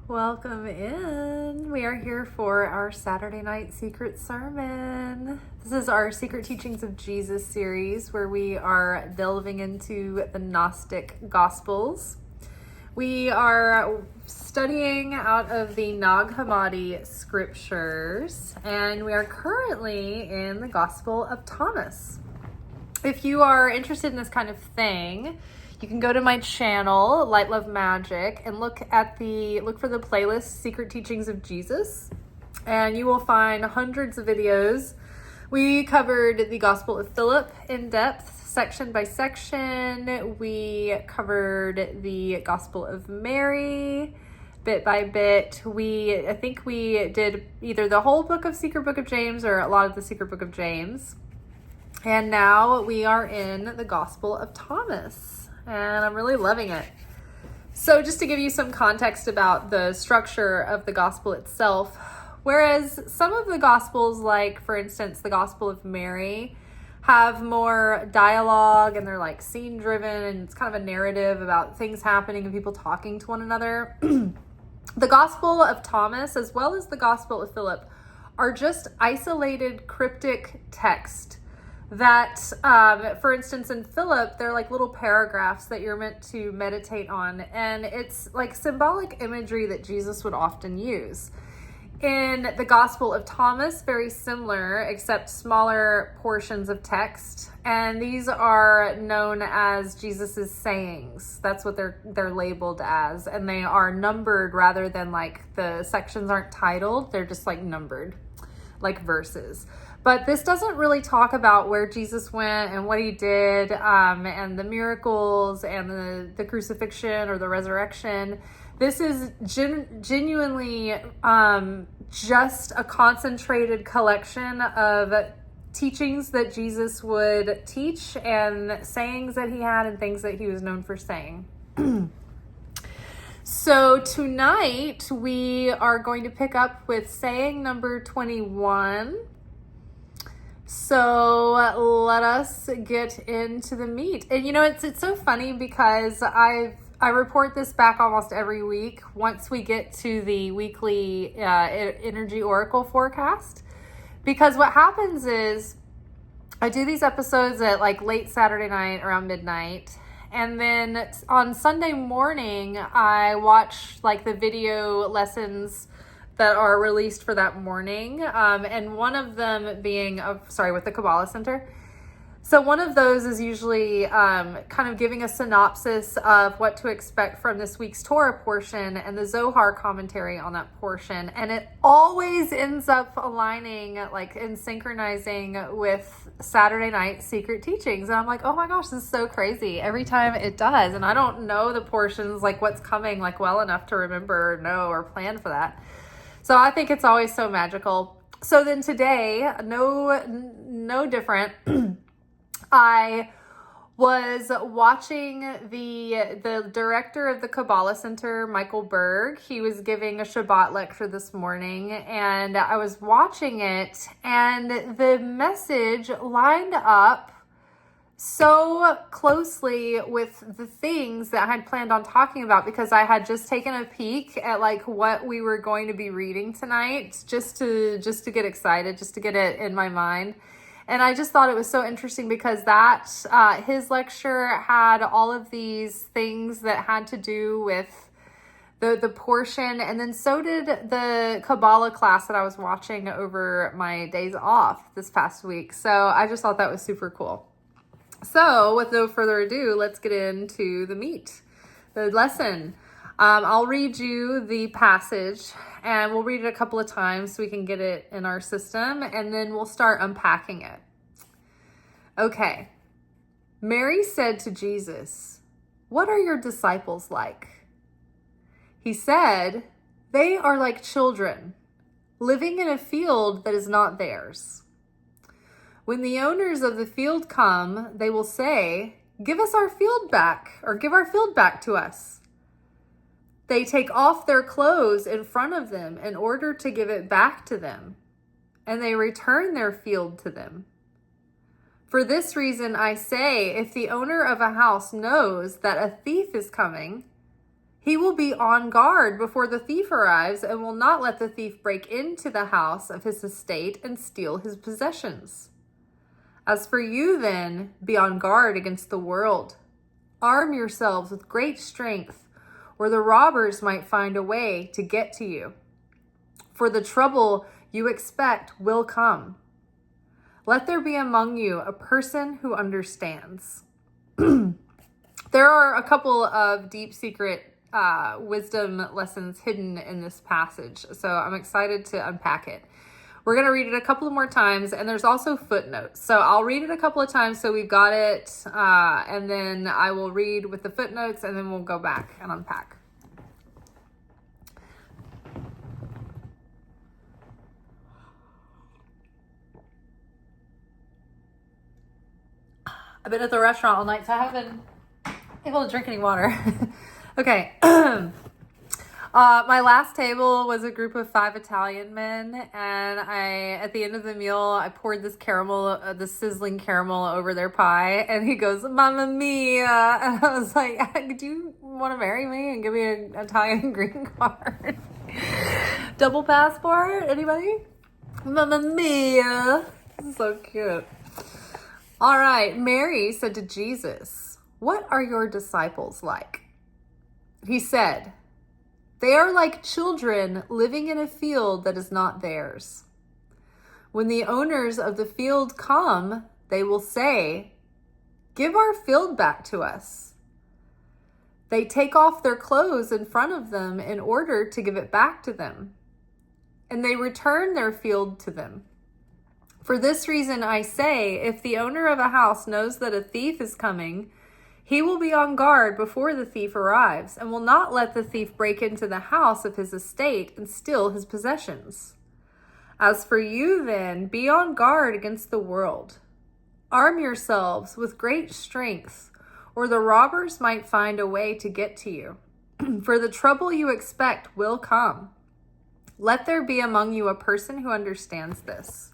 Welcome in. We are here for our Saturday night secret sermon. This is our Secret Teachings of Jesus series where we are delving into the Gnostic Gospels. We are studying out of the Nag Hammadi scriptures, and we are currently in the Gospel of Thomas. If you are interested in this kind of thing, you can go to my channel, Light Love Magic, and look for the playlist Secret Teachings of Jesus, and you will find hundreds of videos. We covered the Gospel of Philip in depth, section by section. We covered the Gospel of Mary bit by bit. I think we did either the whole Secret Book of James or a lot of the Secret Book of James. And now we are in the Gospel of Thomas. And I'm really loving it. So just to give you some context about the structure of the gospel itself, whereas some of the gospels, like for instance, the Gospel of Mary, have more dialogue and they're like scene driven and it's kind of a narrative about things happening and people talking to one another. The Gospel of Thomas, as well as the Gospel of Philip, are just isolated cryptic text that, for instance, in Philip, they're like little paragraphs that you're meant to meditate on, and it's like symbolic imagery that Jesus would often use. In the Gospel of Thomas, very similar, except smaller portions of text, and these are known as Jesus's sayings. That's what they're labeled as, and they are numbered rather than like the sections aren't titled, they're just like numbered, like verses. But this doesn't really talk about where Jesus went and what he did, and the miracles and the crucifixion or the resurrection. This is genuinely just a concentrated collection of teachings that Jesus would teach and sayings that he had and things that he was known for saying. So tonight we are going to pick up with saying number 21. So let us get into the meat. And it's so funny because I report this back almost every week once we get to the weekly energy oracle forecast. Because what happens is I do these episodes at like late Saturday night around midnight. And then on Sunday morning, I watch like the video lessons that are released for that morning. And one of them being, with the Kabbalah Center. So one of those is usually kind of giving a synopsis of what to expect from this week's Torah portion and the Zohar commentary on that portion. And it always ends up aligning and synchronizing with Saturday night secret teachings. And I'm like, oh my gosh, this is so crazy. Every time it does. And I don't know the portions, like what's coming, like well enough to remember or know or plan for that. So I think it's always so magical. So then today, no different. I was watching the director of the Kabbalah Center, Michael Berg. He was giving a Shabbat lecture this morning, and I was watching it, and the message lined up so closely with the things that I had planned on talking about, because I had just taken a peek at like what we were going to be reading tonight, just to get excited, just to get it in my mind. And I just thought it was so interesting because his lecture had all of these things that had to do with the portion, and then so did the Kabbalah class that I was watching over my days off this past week. So I just thought that was super cool. So with no further ado, let's get into the meat, the lesson. I'll read you the passage, and we'll read it a couple of times so we can get it in our system, and then we'll start unpacking it. Okay. Mary said to Jesus, "What are your disciples like?" He said, "They are like children, living in a field that is not theirs. When the owners of the field come, they will say, 'Give us our field back,' or 'Give our field back to us.' They take off their clothes in front of them in order to give it back to them, and they return their field to them. For this reason I say, if the owner of a house knows that a thief is coming, He will be on guard before the thief arrives and will not let the thief break into the house of his estate and steal his possessions. As for you, then, be on guard against the world. Arm yourselves with great strength, or the robbers might find a way to get to you. For the trouble you expect will come. Let there be among you a person who understands. There are a couple of deep secret wisdom lessons hidden in this passage, so I'm excited to unpack it. We're going to read it a couple of more times, and there's also footnotes. So I'll read it a couple of times so we've got it, and then I will read with the footnotes, and then we'll go back and unpack. I've been at the restaurant all night, so I haven't been able to drink any water. Okay. My last table was a group of 5 Italian men, and at the end of the meal, I poured this sizzling caramel over their pie, and he goes, "Mamma mia!" And I was like, "Do you want to marry me and give me an Italian green card?" Double passport? Anybody? Mamma mia! So cute. All right. Mary said to Jesus, "What are your disciples like?" He said, "They are like children living in a field that is not theirs. When the owners of the field come, they will say, 'Give our field back to us.' They take off their clothes in front of them in order to give it back to them, and they return their field to them. For this reason I say, if the owner of a house knows that a thief is coming, he will be on guard before the thief arrives and will not let the thief break into the house of his estate and steal his possessions. As for you, then, be on guard against the world. Arm yourselves with great strength, or the robbers might find a way to get to you. For the trouble you expect will come. Let there be among you a person who understands this."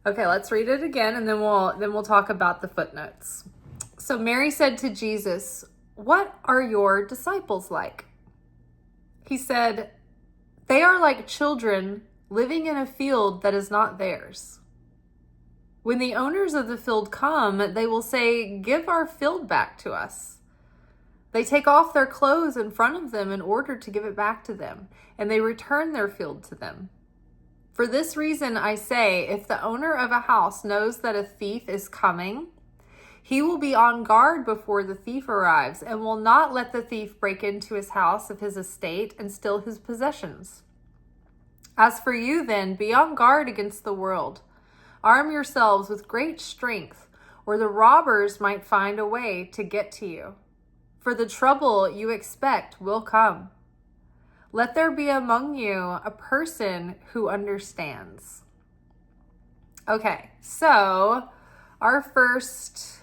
Okay, let's read it again, and then we'll talk about the footnotes. So Mary said to Jesus, "What are your disciples like?" He said, "They are like children living in a field that is not theirs. When the owners of the field come, they will say, 'Give our field back to us.' They take off their clothes in front of them in order to give it back to them, and they return their field to them. For this reason I say, if the owner of a house knows that a thief is coming, he will be on guard before the thief arrives and will not let the thief break into his house of his estate and steal his possessions. As for you, then, be on guard against the world. Arm yourselves with great strength, or the robbers might find a way to get to you. For the trouble you expect will come. Let there be among you a person who understands." Okay, so our first,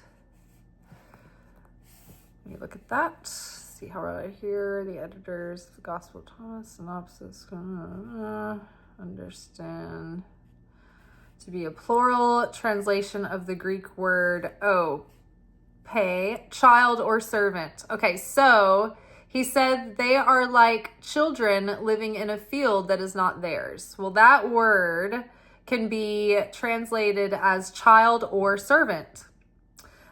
let me look at that, see how right here, the editors, the Gospel of Thomas, synopsis, understand, to be a plural translation of the Greek word, pay, child or servant. Okay, so he said they are like children living in a field that is not theirs. Well, that word can be translated as child or servant.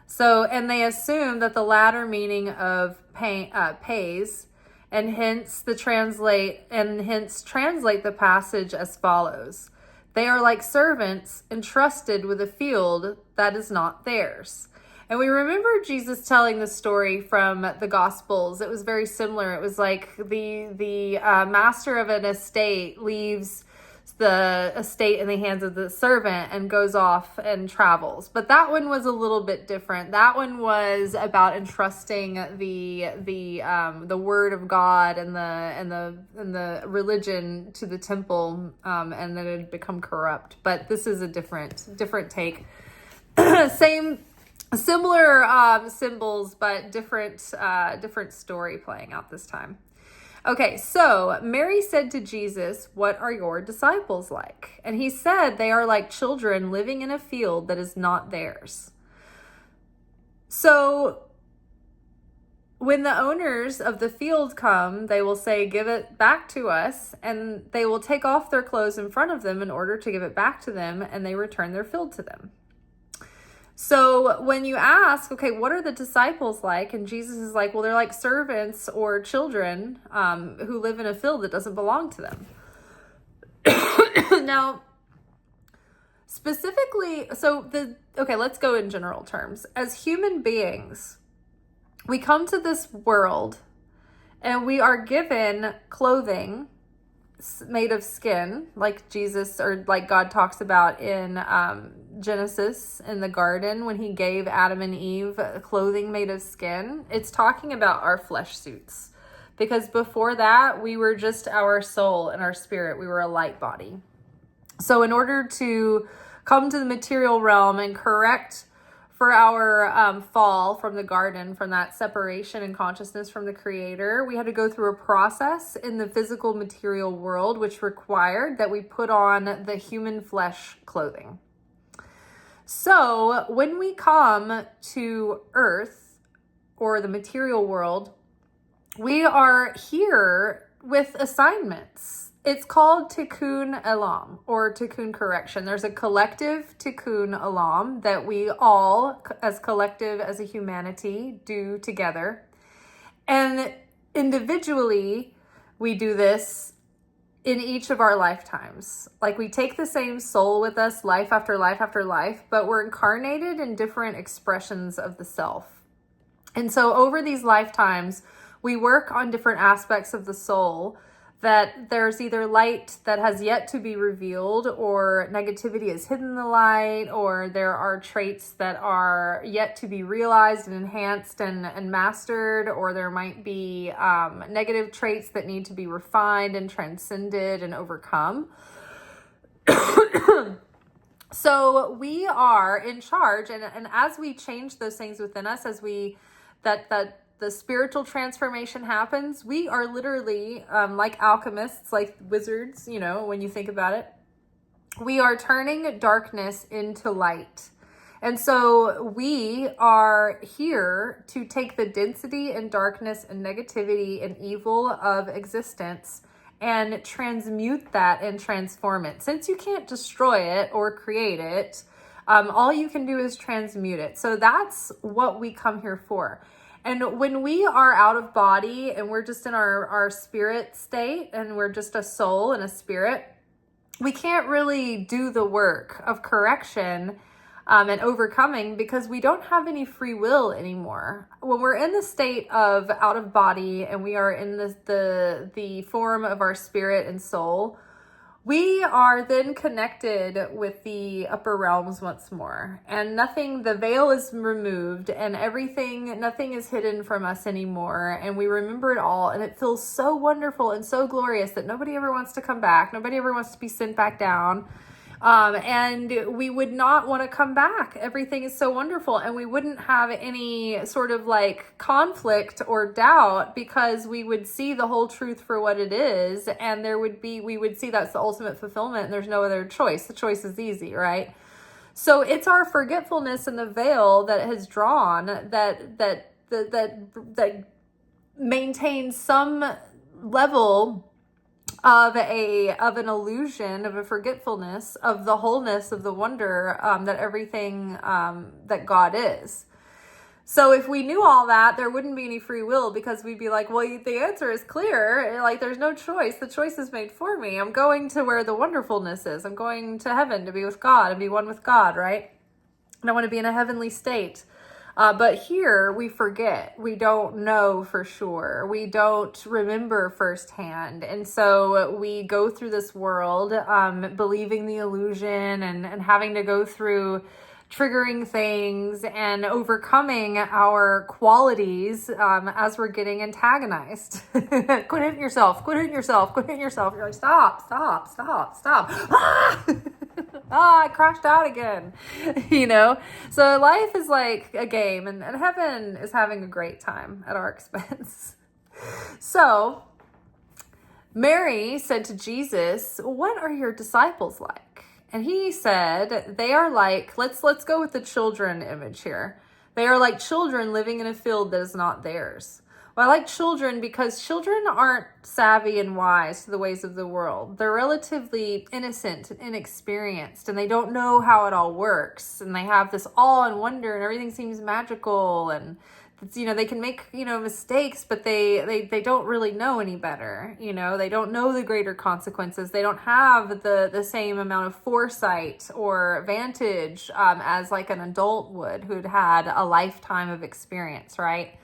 So, and they assume that the latter meaning of pays, and hence translate the passage as follows: "They are like servants entrusted with a field that is not theirs." And we remember Jesus telling the story from the Gospels. It was very similar. It was like the master of an estate leaves the estate in the hands of the servant and goes off and travels. But that one was a little bit different. That one was about entrusting the word of God and the religion to the temple, and then it had become corrupt. But this is a different take. Similar symbols, but different story playing out this time. Okay, so Mary said to Jesus, "What are your disciples like?" And he said, "They are like children living in a field that is not theirs." So when the owners of the field come, they will say, give it back to us. And they will take off their clothes in front of them in order to give it back to them. And they return their field to them. So when you ask, okay, what are the disciples like? And Jesus is like, well, they're like servants or children who live in a field that doesn't belong to them. Now, specifically, let's go in general terms. As human beings, we come to this world and we are given clothing made of skin, like Jesus or like God talks about in Genesis in the garden when he gave Adam and Eve clothing made of skin. It's talking about our flesh suits, because before that we were just our soul and our spirit. We were a light body. So in order to come to the material realm and correct for our fall from the garden, from that separation in consciousness from the Creator, we had to go through a process in the physical material world, which required that we put on the human flesh clothing. So when we come to Earth or the material world, we are here with assignments. It's called Tikkune Olam, or Tikkun correction. There's a collective Tikkune Olam that we all, as collective, as a humanity, do together. And individually, we do this in each of our lifetimes. Like, we take the same soul with us life after life after life, but we're incarnated in different expressions of the self. And so over these lifetimes, we work on different aspects of the soul, that there's either light that has yet to be revealed, or negativity is hidden in the light, or there are traits that are yet to be realized and enhanced and mastered, or there might be negative traits that need to be refined and transcended and overcome. So we are in charge, and as we change those things within us, as we the spiritual transformation happens, we are literally like alchemists, like wizards, when you think about it. We are turning darkness into light. And so we are here to take the density and darkness and negativity and evil of existence and transmute that and transform it. Since you can't destroy it or create it, all you can do is transmute it. So that's what we come here for. And when we are out of body and we're just in our spirit state and we're just a soul and a spirit, we can't really do the work of correction and overcoming, because we don't have any free will anymore. When we're in the state of out of body and we are in the form of our spirit and soul, we are then connected with the upper realms once more, and the veil is removed, and nothing is hidden from us anymore, and we remember it all, and it feels so wonderful and so glorious that nobody ever wants to come back. Nobody ever wants to be sent back down. And we would not want to come back. Everything is so wonderful, and we wouldn't have any sort of like conflict or doubt, because we would see the whole truth for what it is, and we would see that's the ultimate fulfillment, and there's no other choice. The choice is easy, right? So it's our forgetfulness and the veil that has drawn that maintains some level of an illusion, of a forgetfulness of the wholeness of the wonder that everything that God is. So if we knew all that, there wouldn't be any free will, because we'd be like, well, the answer is clear. Like, there's no choice. The choice is made for me. I'm going to where the wonderfulness is. I'm going to heaven to be with God and be one with God, right? And I want to be in a heavenly state. But here we forget. We don't know for sure. We don't remember firsthand. And so we go through this world believing the illusion and having to go through triggering things and overcoming our qualities as we're getting antagonized. Quit hitting yourself. Quit hitting yourself. Quit hitting yourself. You're like, stop. Ah! I crashed out again, So life is like a game, and heaven is having a great time at our expense. So Mary said to Jesus, what are your disciples like? And he said, they are like, let's go with the children image here. They are like children living in a field that is not theirs. Well, I like children because children aren't savvy and wise to the ways of the world. They're relatively innocent and inexperienced, and they don't know how it all works. And they have this awe and wonder, and everything seems magical. And it's, they can make mistakes, but they don't really know any better. They don't know the greater consequences. They don't have the same amount of foresight or vantage as like an adult would, who'd had a lifetime of experience, right?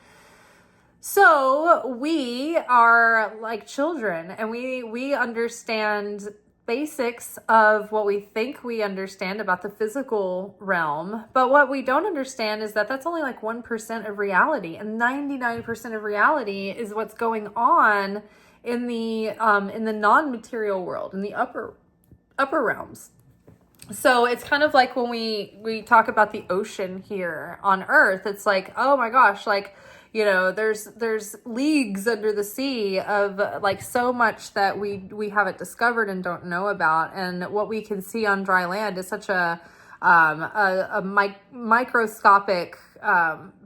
So we are like children, and we understand basics of what we think we understand about the physical realm. But what we don't understand is that that's only like 1% of reality, and 99% of reality is what's going on in the non-material world, in the upper realms. So it's kind of like when we talk about the ocean here on Earth, it's like, oh my gosh, like, there's leagues under the sea of like so much that we haven't discovered and don't know about. And what we can see on dry land is such a microscopic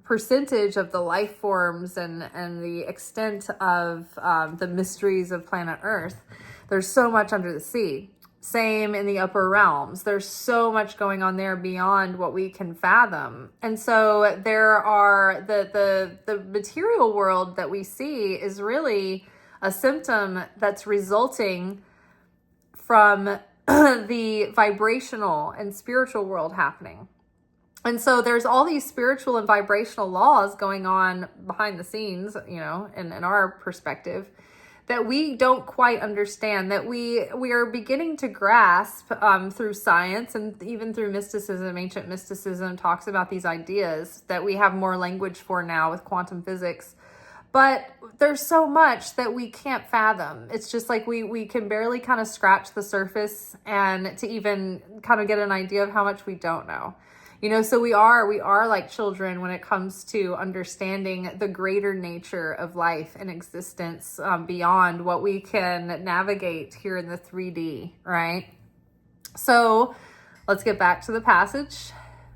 percentage of the life forms and the extent of the mysteries of planet Earth. There's so much under the sea. Same in the upper realms. There's so much going on there beyond what we can fathom. And so there are the material world that we see is really a symptom that's resulting from the vibrational and spiritual world happening. And so there's all these spiritual and vibrational laws going on behind the scenes, in our perspective, that we don't quite understand, that we are beginning to grasp through science and even through mysticism. Ancient mysticism talks about these ideas that we have more language for now with quantum physics. But there's so much that we can't fathom. It's just like we can barely kind of scratch the surface and to even kind of get an idea of how much we don't know. So we are like children when it comes to understanding the greater nature of life and existence beyond what we can navigate here in the 3D, right? So let's get back to the passage.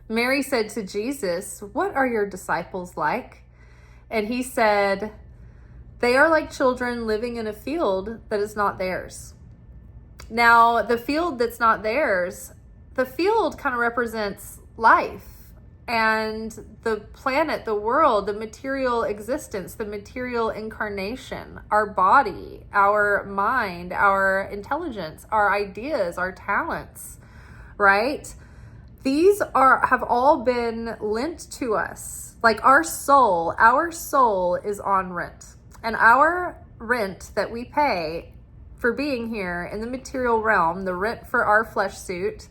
Mary said to Jesus, "What are your disciples like?" And he said, "They are like children living in a field that is not theirs." Now, the field that's not theirs, the field kind of represents life and the planet, the world, the material existence, the material incarnation, our body, our mind, our intelligence, our ideas, our talents, right? These have all been lent to us. Like our soul is on rent. And our rent that we pay for being here in the material realm, the rent for our flesh suit,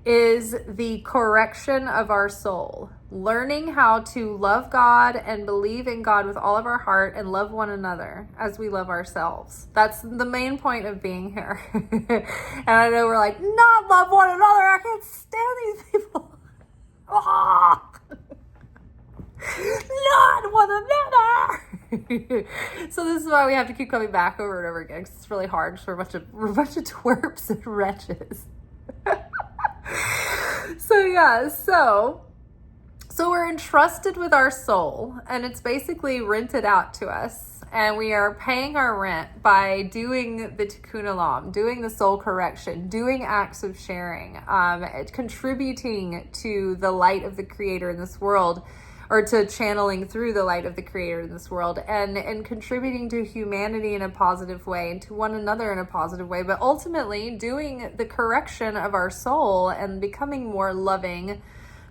is the correction of our soul. Learning how to love God and believe in God with all of our heart and love one another as we love ourselves. That's the main point of being here. And I know we're like, not love one another. I can't stand these people. Not one another. So this is why we have to keep coming back over and over again, because it's really hard for we're a bunch of twerps and wretches. So we're entrusted with our soul, and it's basically rented out to us, and we are paying our rent by doing the Tikkune Olam, doing the soul correction, doing acts of sharing, contributing to the light of the Creator in this world, or to channeling through the light of the Creator in this world, and contributing to humanity in a positive way and to one another in a positive way, but ultimately doing the correction of our soul and becoming more loving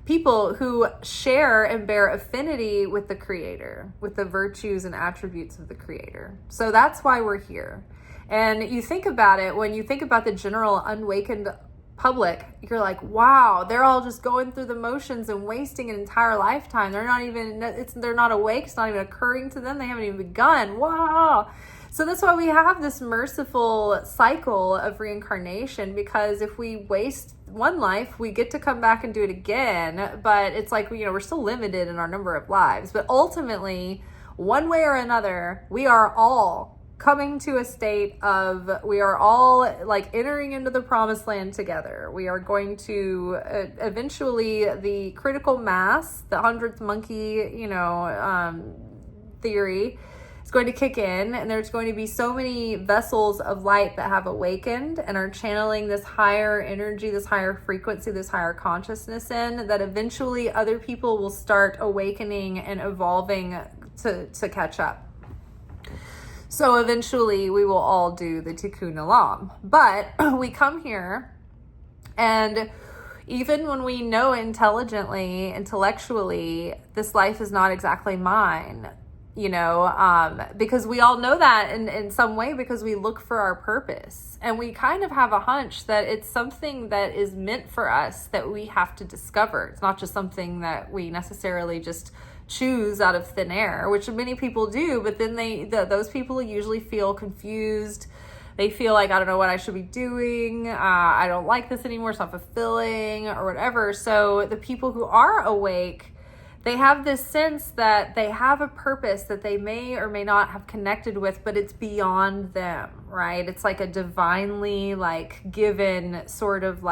people who share and bear affinity with the Creator, with the virtues and attributes of the Creator. So that's why we're here. And you think about it, when you think about the general unawakened public, you're like, wow, they're all just going through the motions and wasting an entire lifetime. They're not awake. It's not even occurring to them. They haven't even begun. Wow. So that's why we have this merciful cycle of reincarnation, because if we waste one life, we get to come back and do it again. But it's like, we're still limited in our number of lives. But ultimately, one way or another, we are all coming to a state of, we are all like entering into the promised land together. We are going to eventually, the critical mass, the 100th monkey, theory, It's going to kick in, and there's going to be so many vessels of light that have awakened and are channeling this higher energy, this higher frequency, this higher consciousness in, that eventually other people will start awakening and evolving to catch up. So eventually we will all do the Tikkune Olam. But we come here, and even when we know intelligently, intellectually, this life is not exactly mine, because we all know that in some way, because we look for our purpose, and we kind of have a hunch that it's something that is meant for us that we have to discover. It's not just something that we necessarily just choose out of thin air, which many people do, but then those people usually feel confused. They feel like, I don't know what I should be doing. I don't like this anymore. It's not fulfilling or whatever. So the people who are awake, they have this sense that they have a purpose that they may or may not have connected with, but it's beyond them, right? It's like a divinely given sort of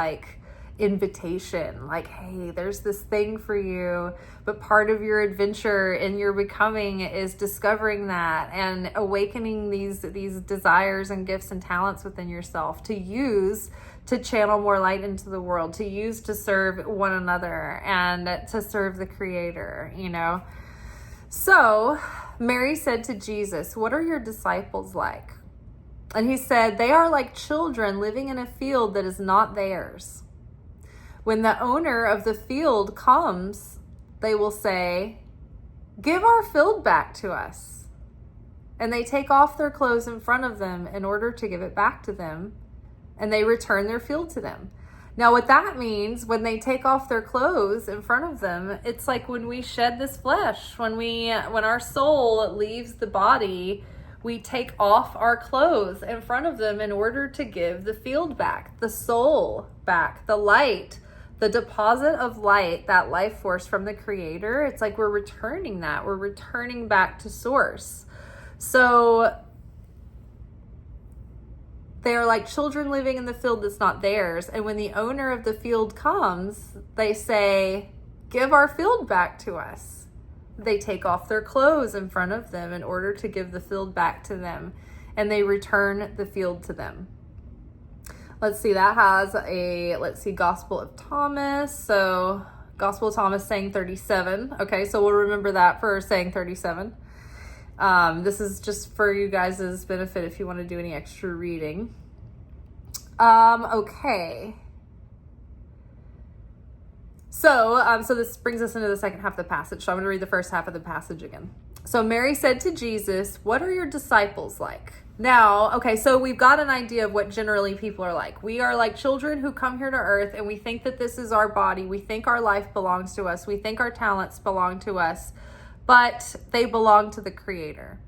invitation, hey, there's this thing for you, but part of your adventure in your becoming is discovering that and awakening these desires and gifts and talents within yourself to use to channel more light into the world, to use to serve one another and to serve the Creator, So Mary said to Jesus, "What are your disciples like?" And he said, "They are like children living in a field that is not theirs. When the owner of the field comes, they will say, 'Give our field back to us.' And they take off their clothes in front of them in order to give it back to them, and they return their field to them." Now, what that means, when they take off their clothes in front of them, it's like when we shed this flesh, when our soul leaves the body, we take off our clothes in front of them in order to give the field back, the soul back, the light, the deposit of light, that life force from the Creator. It's like we're returning that. We're returning back to source. So they are like children living in the field that's not theirs. And when the owner of the field comes, they say, "Give our field back to us." They take off their clothes in front of them in order to give the field back to them, and they return the field to them. Let's see, that has Gospel of Thomas. So Gospel of Thomas, saying 37. Okay, so we'll remember that for saying 37. This is just for you guys' benefit if you want to do any extra reading. Okay. So this brings us into the second half of the passage. So I'm going to read the first half of the passage again. So Mary said to Jesus, "What are your disciples like?" Now, okay, so we've got an idea of what generally people are like. We are like children who come here to earth, and we think that this is our body. We think our life belongs to us. We think our talents belong to us, but they belong to the Creator,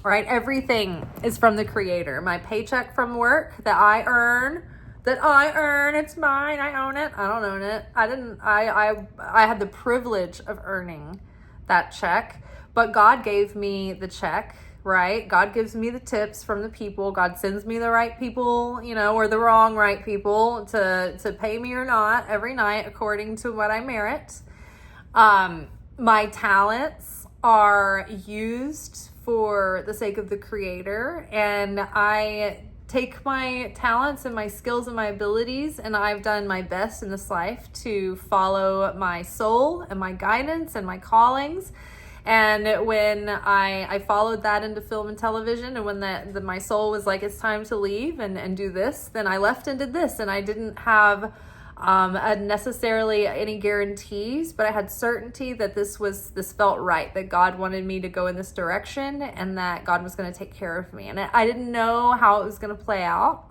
right? Everything is from the Creator. My paycheck from work that I earn, it's mine. I own it. I don't own it. I had the privilege of earning that check, but God gave me the check. Right? God gives me the tips from the people. God sends me the right people, or the wrong right people to pay me or not every night according to what I merit. My talents are used for the sake of the Creator, and I take my talents and my skills and my abilities, and I've done my best in this life to follow my soul and my guidance and my callings. And when I followed that into film and television, and when my soul was like, it's time to leave and do this, then I left and did this. And I didn't have necessarily any guarantees, but I had certainty that this felt right, that God wanted me to go in this direction, and that God was going to take care of me. And I didn't know how it was going to play out,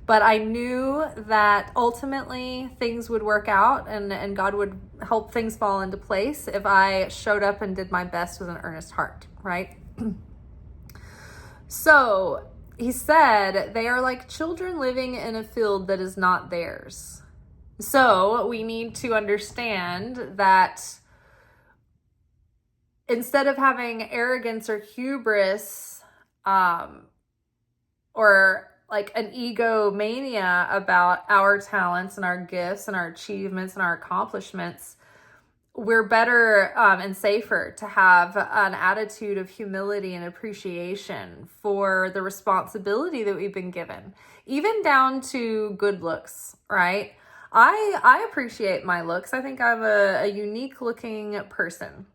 but I knew that ultimately things would work out, and God would help things fall into place if I showed up and did my best with an earnest heart, right? So he said, they are like children living in a field that is not theirs. So we need to understand that instead of having arrogance or hubris, or like an egomania about our talents and our gifts and our achievements and our accomplishments, we're better and safer to have an attitude of humility and appreciation for the responsibility that we've been given, even down to good looks, right? I appreciate my looks. I think I'm a unique looking person.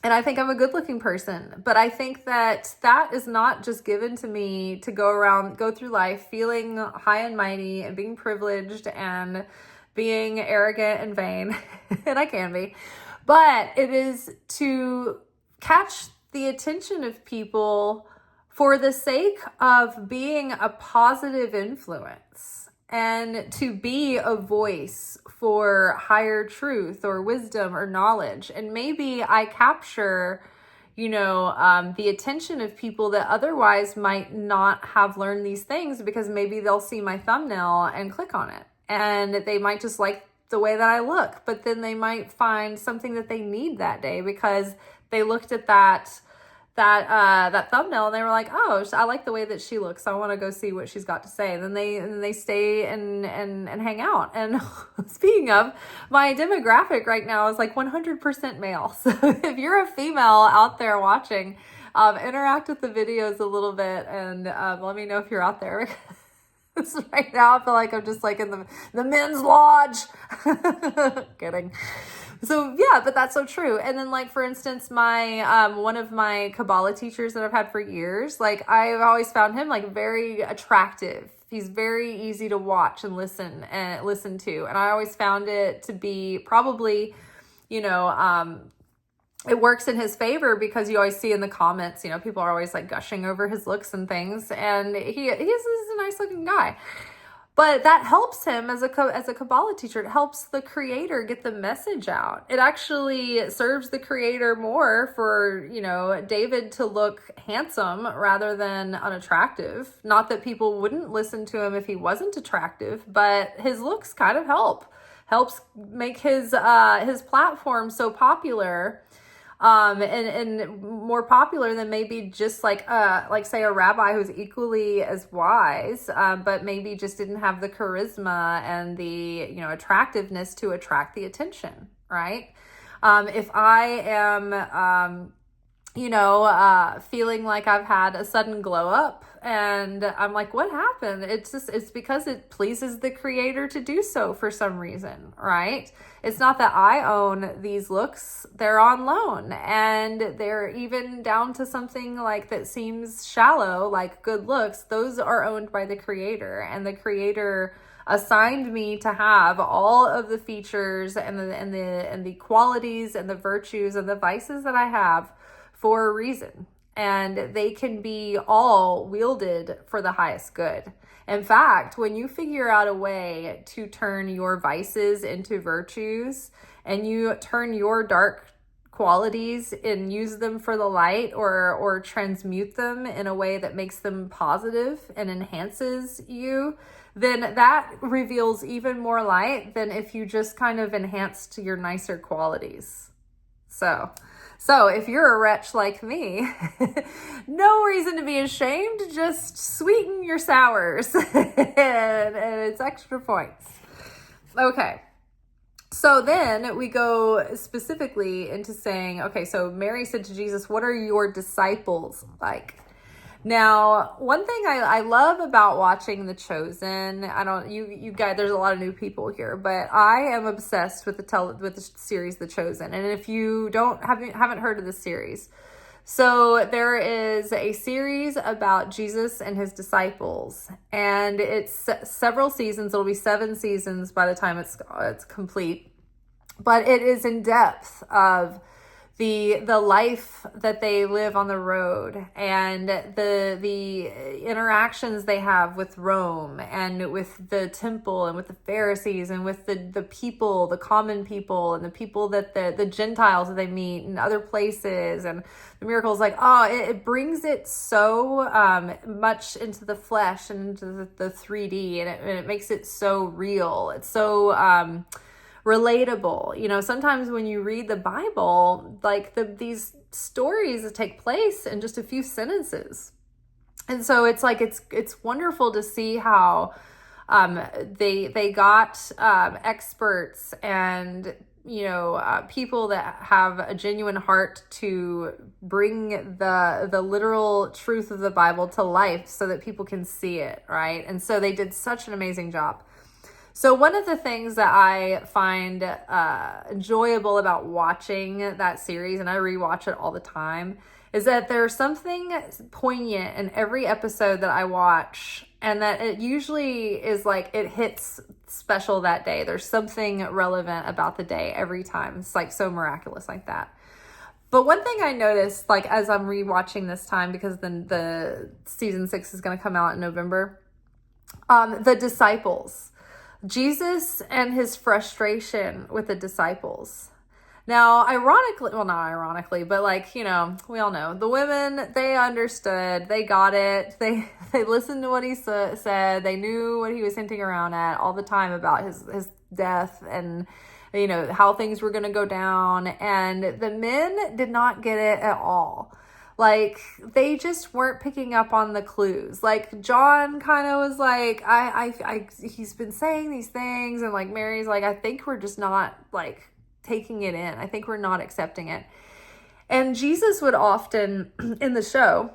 And I think I'm a good looking person, but I think that that is not just given to me to go through life feeling high and mighty and being privileged and being arrogant and vain. And I can be, but it is to catch the attention of people for the sake of being a positive influence and to be a voice for higher truth or wisdom or knowledge. And maybe I capture, the attention of people that otherwise might not have learned these things, because maybe they'll see my thumbnail and click on it. And they might just like the way that I look, but then they might find something that they need that day because they looked at that thumbnail and they were like, oh, I like the way that she looks. I want to go see what she's got to say. And then they stay and hang out. And speaking of, my demographic right now is like 100% male. So if you're a female out there watching, interact with the videos a little bit and let me know if you're out there. Right now I feel like I'm just like in the men's lodge. Kidding. So yeah, but that's so true. And then like, for instance, my one of my Kabbalah teachers that I've had for years, like I've always found him like very attractive. He's very easy to watch and listen to. And I always found it to be probably, it works in his favor because you always see in the comments, people are always like gushing over his looks and things. And he's a nice looking guy. But that helps him as a Kabbalah teacher. It helps the creator get the message out. It actually serves the creator more for, David to look handsome rather than unattractive. Not that people wouldn't listen to him if he wasn't attractive, but his looks kind of helps make his platform so popular. And more popular than maybe just like say a rabbi who's equally as wise, but maybe just didn't have the charisma and the, attractiveness to attract the attention, right? If I am, feeling like I've had a sudden glow up and I'm like, what happened? It's because it pleases the creator to do so for some reason, right? It's not that I own these looks, they're on loan, and they're even down to something like that seems shallow, like good looks. Those are owned by the creator, and the creator assigned me to have all of the features and the qualities and the virtues and the vices that I have for a reason, and they can be all wielded for the highest good. In fact, when you figure out a way to turn your vices into virtues and you turn your dark qualities and use them for the light or transmute them in a way that makes them positive and enhances you, then that reveals even more light than if you just kind of enhanced your nicer qualities. So if you're a wretch like me, no reason to be ashamed, just sweeten your sours and it's extra points. Okay. So then we go specifically into saying, okay, so Mary said to Jesus, what are your disciples like? Now, one thing I love about watching The Chosen, you guys, there's a lot of new people here, but I am obsessed with the series The Chosen. And if you haven't heard of the series, so there is a series about Jesus and his disciples, and it's several seasons. It'll be 7 seasons by the time it's complete, but it is in depth of the life that they live on the road and the interactions they have with Rome and with the temple and with the Pharisees and with the people, the common people, and the people that the Gentiles that they meet in other places, and the miracles. Like, it brings it so much into the flesh and into the 3D, and it makes it so real. It's so relatable. Sometimes when you read the Bible, like these stories take place in just a few sentences. And so it's like, it's wonderful to see how they got experts and people that have a genuine heart to bring the literal truth of the Bible to life so that people can see it, right? And so they did such an amazing job. So one of the things that I find enjoyable about watching that series, and I rewatch it all the time, is that there's something poignant in every episode that I watch, and that it usually is like it hits special that day. There's something relevant about the day every time. It's like so miraculous like that. But one thing I noticed, like as I'm rewatching this time, because then the season 6 is going to come out in November, the disciples. Jesus and his frustration with the disciples. Now, ironically, well, not ironically, but like, we all know the women, they understood, they got it. They listened to what he said. They knew what he was hinting around at all the time about his death and, how things were going to go down. And the men did not get it at all. Like, they just weren't picking up on the clues. Like, John kind of was like, he's been saying these things. And like, Mary's like, I think we're just not like taking it in. I think we're not accepting it. And Jesus would often in the show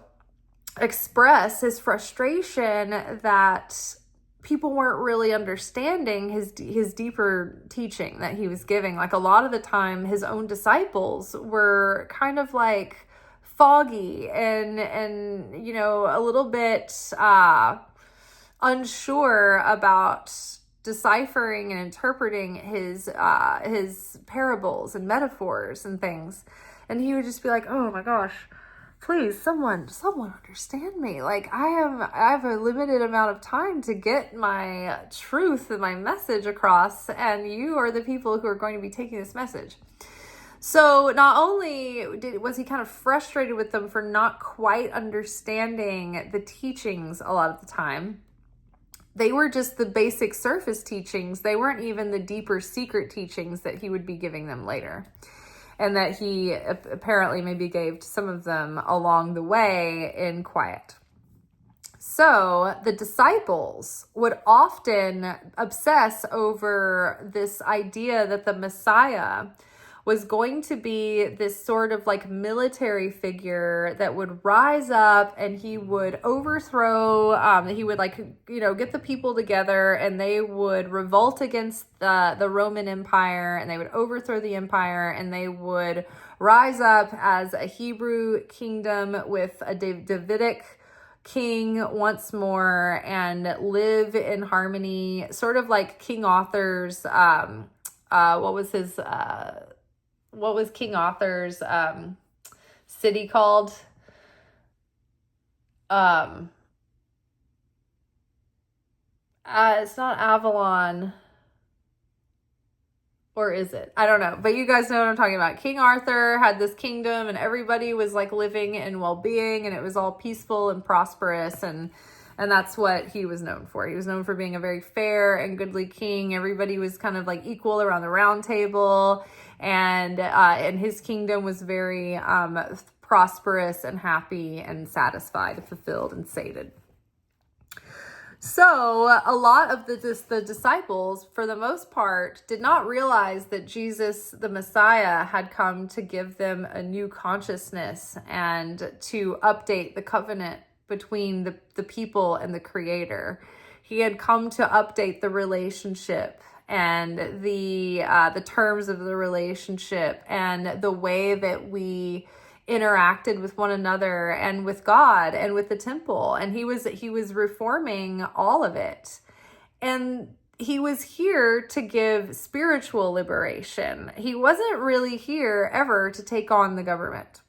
express his frustration that people weren't really understanding his deeper teaching that he was giving. Like, a lot of the time his own disciples were kind of like foggy and a little bit unsure about deciphering and interpreting his parables and metaphors and things. And he would just be like, oh my gosh, please, someone understand me. Like, I have a limited amount of time to get my truth and my message across, and you are the people who are going to be taking this message. So not only was he kind of frustrated with them for not quite understanding the teachings a lot of the time, they were just the basic surface teachings. They weren't even the deeper secret teachings that he would be giving them later. And that he apparently maybe gave to some of them along the way in quiet. So the disciples would often obsess over this idea that the Messiah was going to be this sort of like military figure that would rise up and he would overthrow, he would get the people together and they would revolt against the Roman Empire, and they would overthrow the empire, and they would rise up as a Hebrew kingdom with a Davidic king once more and live in harmony, sort of like King Arthur's, what was King Arthur's city called? It's not Avalon. Or is it? I don't know. But you guys know what I'm talking about. King Arthur had this kingdom and everybody was like living in well-being, and it was all peaceful and prosperous, and that's what he was known for. He was known for being a very fair and goodly king. Everybody was kind of like equal around the round table, and his kingdom was very prosperous and happy and satisfied and fulfilled and sated. So a lot of the disciples, for the most part, did not realize that Jesus, the Messiah, had come to give them a new consciousness and to update the covenant between the people and the Creator. He had come to update the relationship and the terms of the relationship and the way that we interacted with one another and with God and with the temple. And he was reforming all of it. And he was here to give spiritual liberation. He wasn't really here ever to take on the government.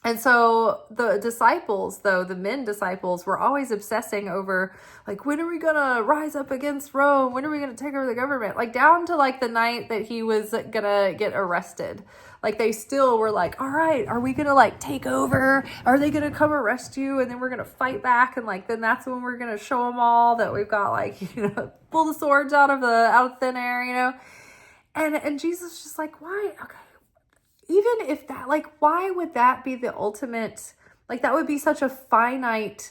And so the disciples, though, the men disciples, were always obsessing over, like, when are we going to rise up against Rome? When are we going to take over the government? Like, down to, like, the night that he was going to get arrested. Like, they still were like, all right, are we going to, like, take over? Are they going to come arrest you? And then we're going to fight back. And, like, then that's when we're going to show them all that we've got, like, pull the swords out of thin air, And Jesus was just like, why? Okay. Even if that, like, why would that be the ultimate, like, that would be such a finite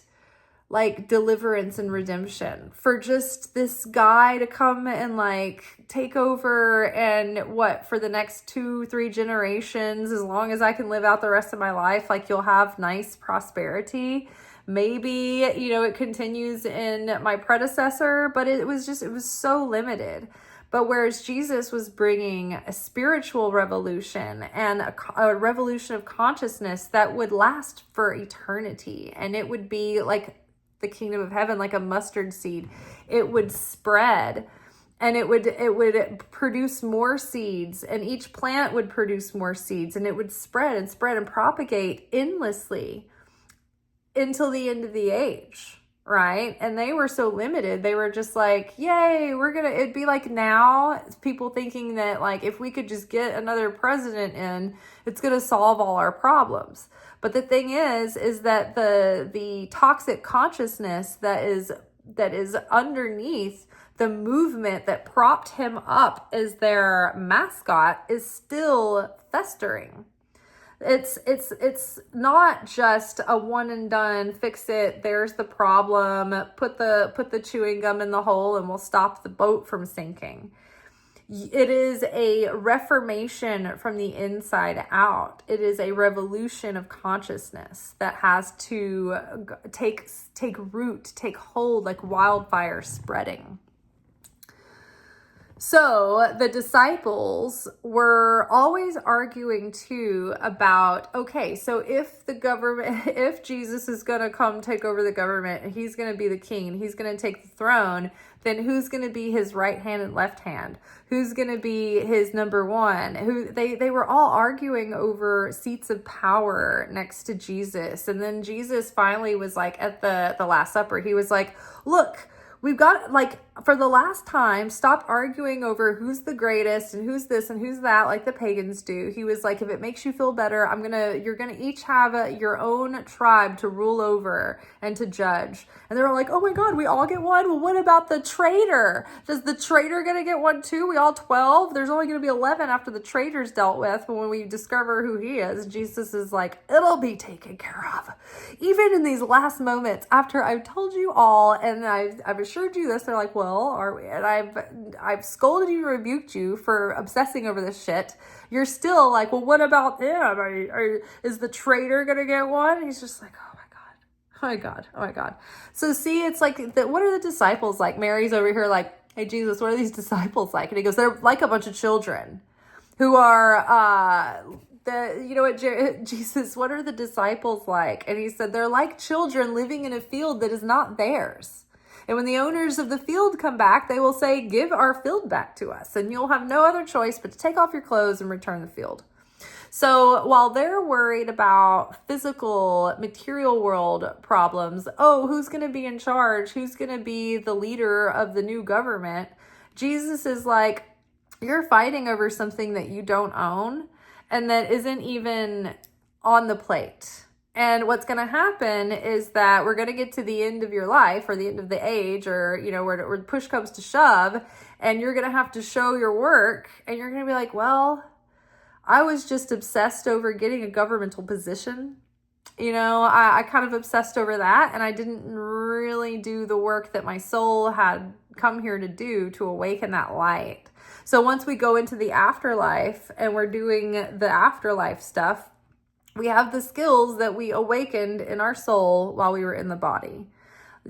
like deliverance and redemption, for just this guy to come and like take over, and what, for the next 2-3 generations, as long as I can live out the rest of my life, like you'll have nice prosperity. Maybe, it continues in my predecessor, but it was so limited. But whereas Jesus was bringing a spiritual revolution and a revolution of consciousness that would last for eternity, and it would be like the kingdom of heaven, like a mustard seed. It would spread, and it would produce more seeds, and each plant would produce more seeds, and it would spread and spread and propagate endlessly until the end of the age. Right? And they were so limited. They were just like, yay, it'd be like now people thinking that like, if we could just get another president in, it's going to solve all our problems. But the thing is that the toxic consciousness that is underneath the movement that propped him up as their mascot is still festering. It's not just a one and done, fix it, there's the problem, put the chewing gum in the hole and we'll stop the boat from sinking. It is a reformation from the inside out. It is a revolution of consciousness that has to take root, take hold, like wildfire spreading. So the disciples were always arguing too about, okay, so if Jesus is going to come take over the government and he's going to be the king and he's going to take the throne, then who's going to be his right hand and left hand? Who's going to be his number one? They were all arguing over seats of power next to Jesus. And then Jesus finally was like, at the Last Supper, he was like, look, we've got, like, for the last time, stop arguing over who's the greatest and who's this and who's that, like the pagans do. He was like, if it makes you feel better, you're gonna each have your own tribe to rule over and to judge. And they were like, oh my God, we all get one? Well, what about the traitor? Does the traitor gonna get one too? We all 12? There's only gonna be 11 after the traitor's dealt with, but when we discover who he is, Jesus is like, it'll be taken care of. Even in these last moments, after I've told you all, and I've assured you this, they're like, well, are we? And I've scolded you and rebuked you for obsessing over this shit. You're still like, well, what about them? Is the traitor gonna get one? And he's just like, oh my God. So see, it's like, what are the disciples like? Mary's over here like, hey, Jesus, what are these disciples like? And he goes, they're like a bunch of children who are, Jesus, what are the disciples like? And he said, they're like children living in a field that is not theirs. And when the owners of the field come back, they will say, give our field back to us. And you'll have no other choice but to take off your clothes and return the field. So while they're worried about physical, material world problems, who's going to be in charge? Who's going to be the leader of the new government? Jesus is like, you're fighting over something that you don't own and that isn't even on the plate. And what's going to happen is that we're going to get to the end of your life or the end of the age, or, where push comes to shove, and you're going to have to show your work, and you're going to be like, well, I was just obsessed over getting a governmental position. I kind of obsessed over that, and I didn't really do the work that my soul had come here to do to awaken that light. So once we go into the afterlife and we're doing the afterlife stuff, we have the skills that we awakened in our soul while we were in the body.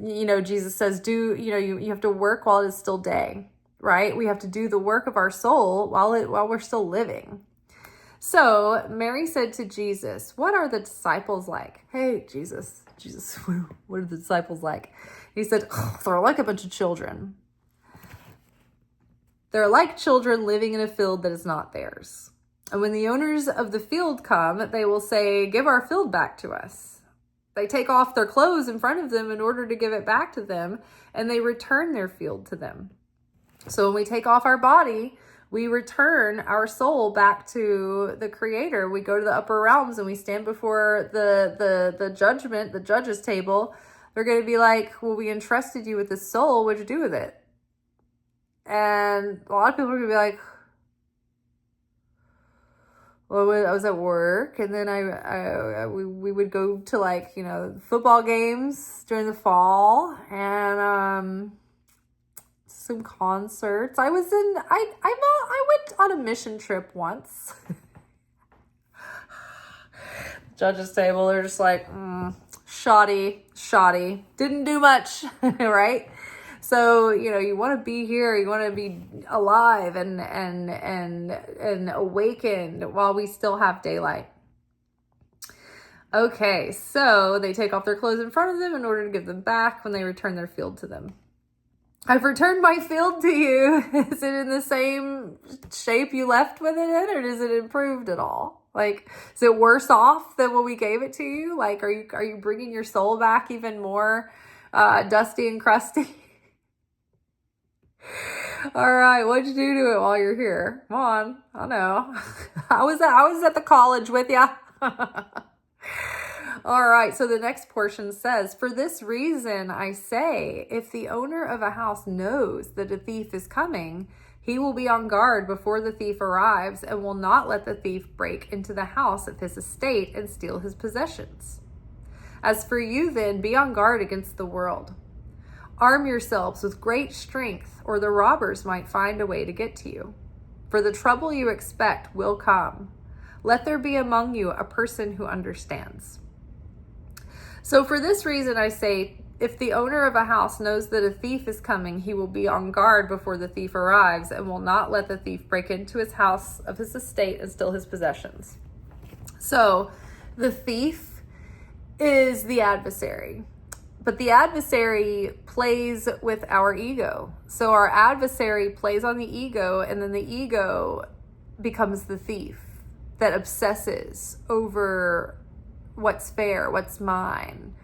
Jesus says, you have to work while it is still day, right? We have to do the work of our soul while we're still living. So Mary said to Jesus, what are the disciples like? Hey, Jesus, what are the disciples like? He said, they're like a bunch of children. They're like children living in a field that is not theirs. And when the owners of the field come, they will say, give our field back to us. They take off their clothes in front of them in order to give it back to them, and they return their field to them. So when we take off our body, we return our soul back to the Creator. We go to the upper realms and we stand before the judgment, the judge's table. They're going to be like, well, we entrusted you with this soul. What'd you do with it? And a lot of people are going to be like, well, I was at work, and then we would go to like, football games during the fall, and some concerts. I went on a mission trip once. Judges table, they're just like, shoddy, didn't do much, right? So, you want to be here, you want to be alive and awakened while we still have daylight. Okay, so they take off their clothes in front of them in order to give them back when they return their field to them. I've returned my field to you. Is it in the same shape you left with it in, or is it improved at all? Like, is it worse off than when we gave it to you? Like, are you bringing your soul back even more dusty and crusty? All right, what'd you do to it while you're here? Come on, I know. I was at the college with ya. All right, so the next portion says, for this reason I say, if the owner of a house knows that a thief is coming, he will be on guard before the thief arrives and will not let the thief break into the house of his estate and steal his possessions. As for you then, be on guard against the world. Arm yourselves with great strength, or the robbers might find a way to get to you. For the trouble you expect will come. Let there be among you a person who understands. So for this reason I say, if the owner of a house knows that a thief is coming, he will be on guard before the thief arrives and will not let the thief break into his house of his estate and steal his possessions. So the thief is the adversary. But the adversary plays with our ego. So our adversary plays on the ego, and then the ego becomes the thief that obsesses over what's fair, what's mine.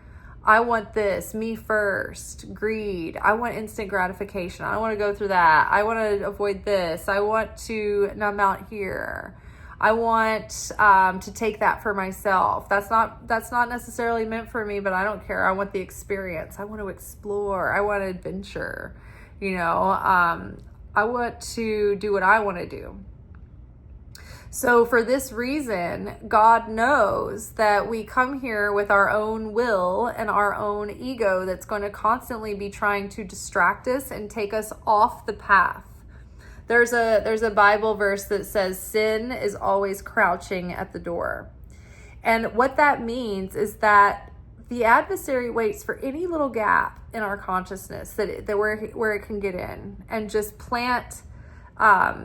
I want this, me first, greed. I want instant gratification. I don't want to go through that. I want to avoid this. I want to numb out here. I want to take that for myself. That's not necessarily meant for me, but I don't care. I want the experience. I want to explore. I want adventure. I want to do what I want to do. So for this reason, God knows that we come here with our own will and our own ego that's going to constantly be trying to distract us and take us off the path. There's a Bible verse that says sin is always crouching at the door. And what that means is that the adversary waits for any little gap in our consciousness that where it can get in and just plant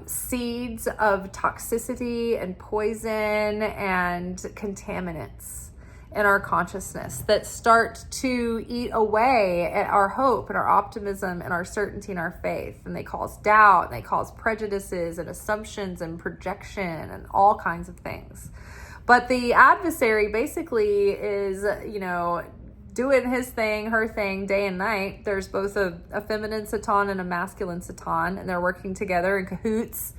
seeds of toxicity and poison and contaminants in our consciousness that start to eat away at our hope and our optimism and our certainty and our faith. And they cause doubt, and they cause prejudices and assumptions and projection and all kinds of things. But the adversary basically is, doing his thing, her thing, day and night. There's both a feminine Satan and a masculine Satan, and they're working together in cahoots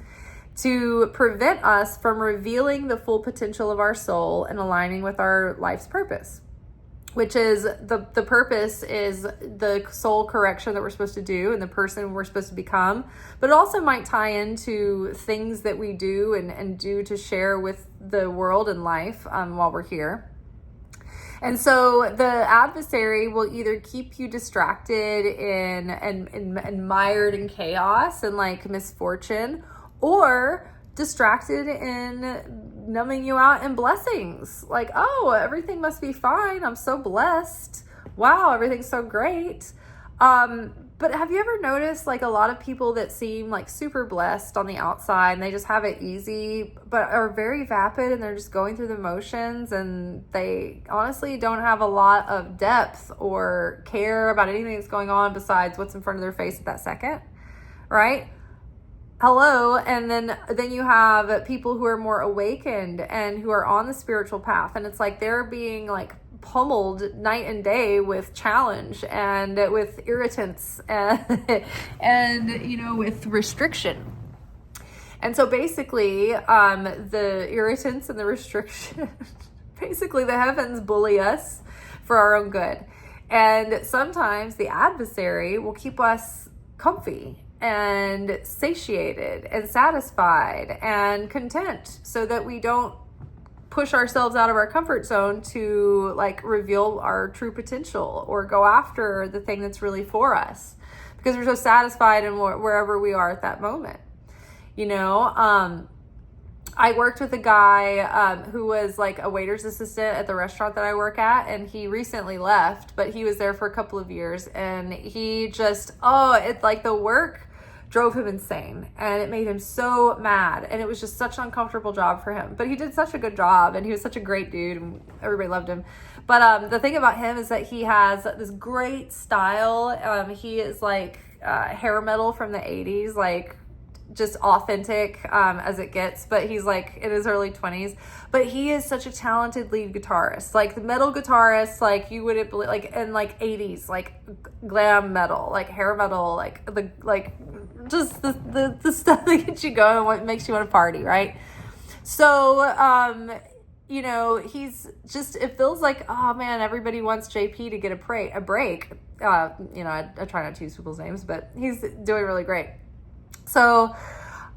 to prevent us from revealing the full potential of our soul and aligning with our life's purpose, which is the purpose is the soul correction that we're supposed to do and the person we're supposed to become, but it also might tie into things that we do and do to share with the world and life while we're here. And so the adversary will either keep you distracted and mired in chaos and like misfortune, or distracted in numbing you out in blessings. Like, oh, everything must be fine. I'm so blessed. Wow, everything's so great. But have you ever noticed like a lot of people that seem like super blessed on the outside and they just have it easy, but are very vapid and they're just going through the motions, and they honestly don't have a lot of depth or care about anything that's going on besides what's in front of their face at that second, right? Hello. And then you have people who are more awakened and who are on the spiritual path, and it's like they're being like pummeled night and day with challenge and with irritants and with restriction. And so basically the irritants and the restriction, basically the heavens bully us for our own good. And sometimes the adversary will keep us comfy and satiated and satisfied and content, so that we don't push ourselves out of our comfort zone to like reveal our true potential or go after the thing that's really for us, because we're so satisfied in wherever we are at that moment. You know, I worked with a guy who was like a waiter's assistant at the restaurant that I work at, and he recently left, but he was there for a couple of years, and he just, it's like the work drove him insane, and it made him so mad, and it was just such an uncomfortable job for him, but he did such a good job, and he was such a great dude, and everybody loved him. But the thing about him is that he has this great style. He is like hair metal from the 80s, like just authentic as it gets, but he's like in his early 20s, but he is such a talented lead guitarist, like the metal guitarist, like you wouldn't believe, like in like 80s, like glam metal, like hair metal, like the just the stuff that gets you going, what makes you want to party, right? So you know, he's just, it feels like, oh man, everybody wants JP to get a break. You know, I try not to use people's names, but he's doing really great. So,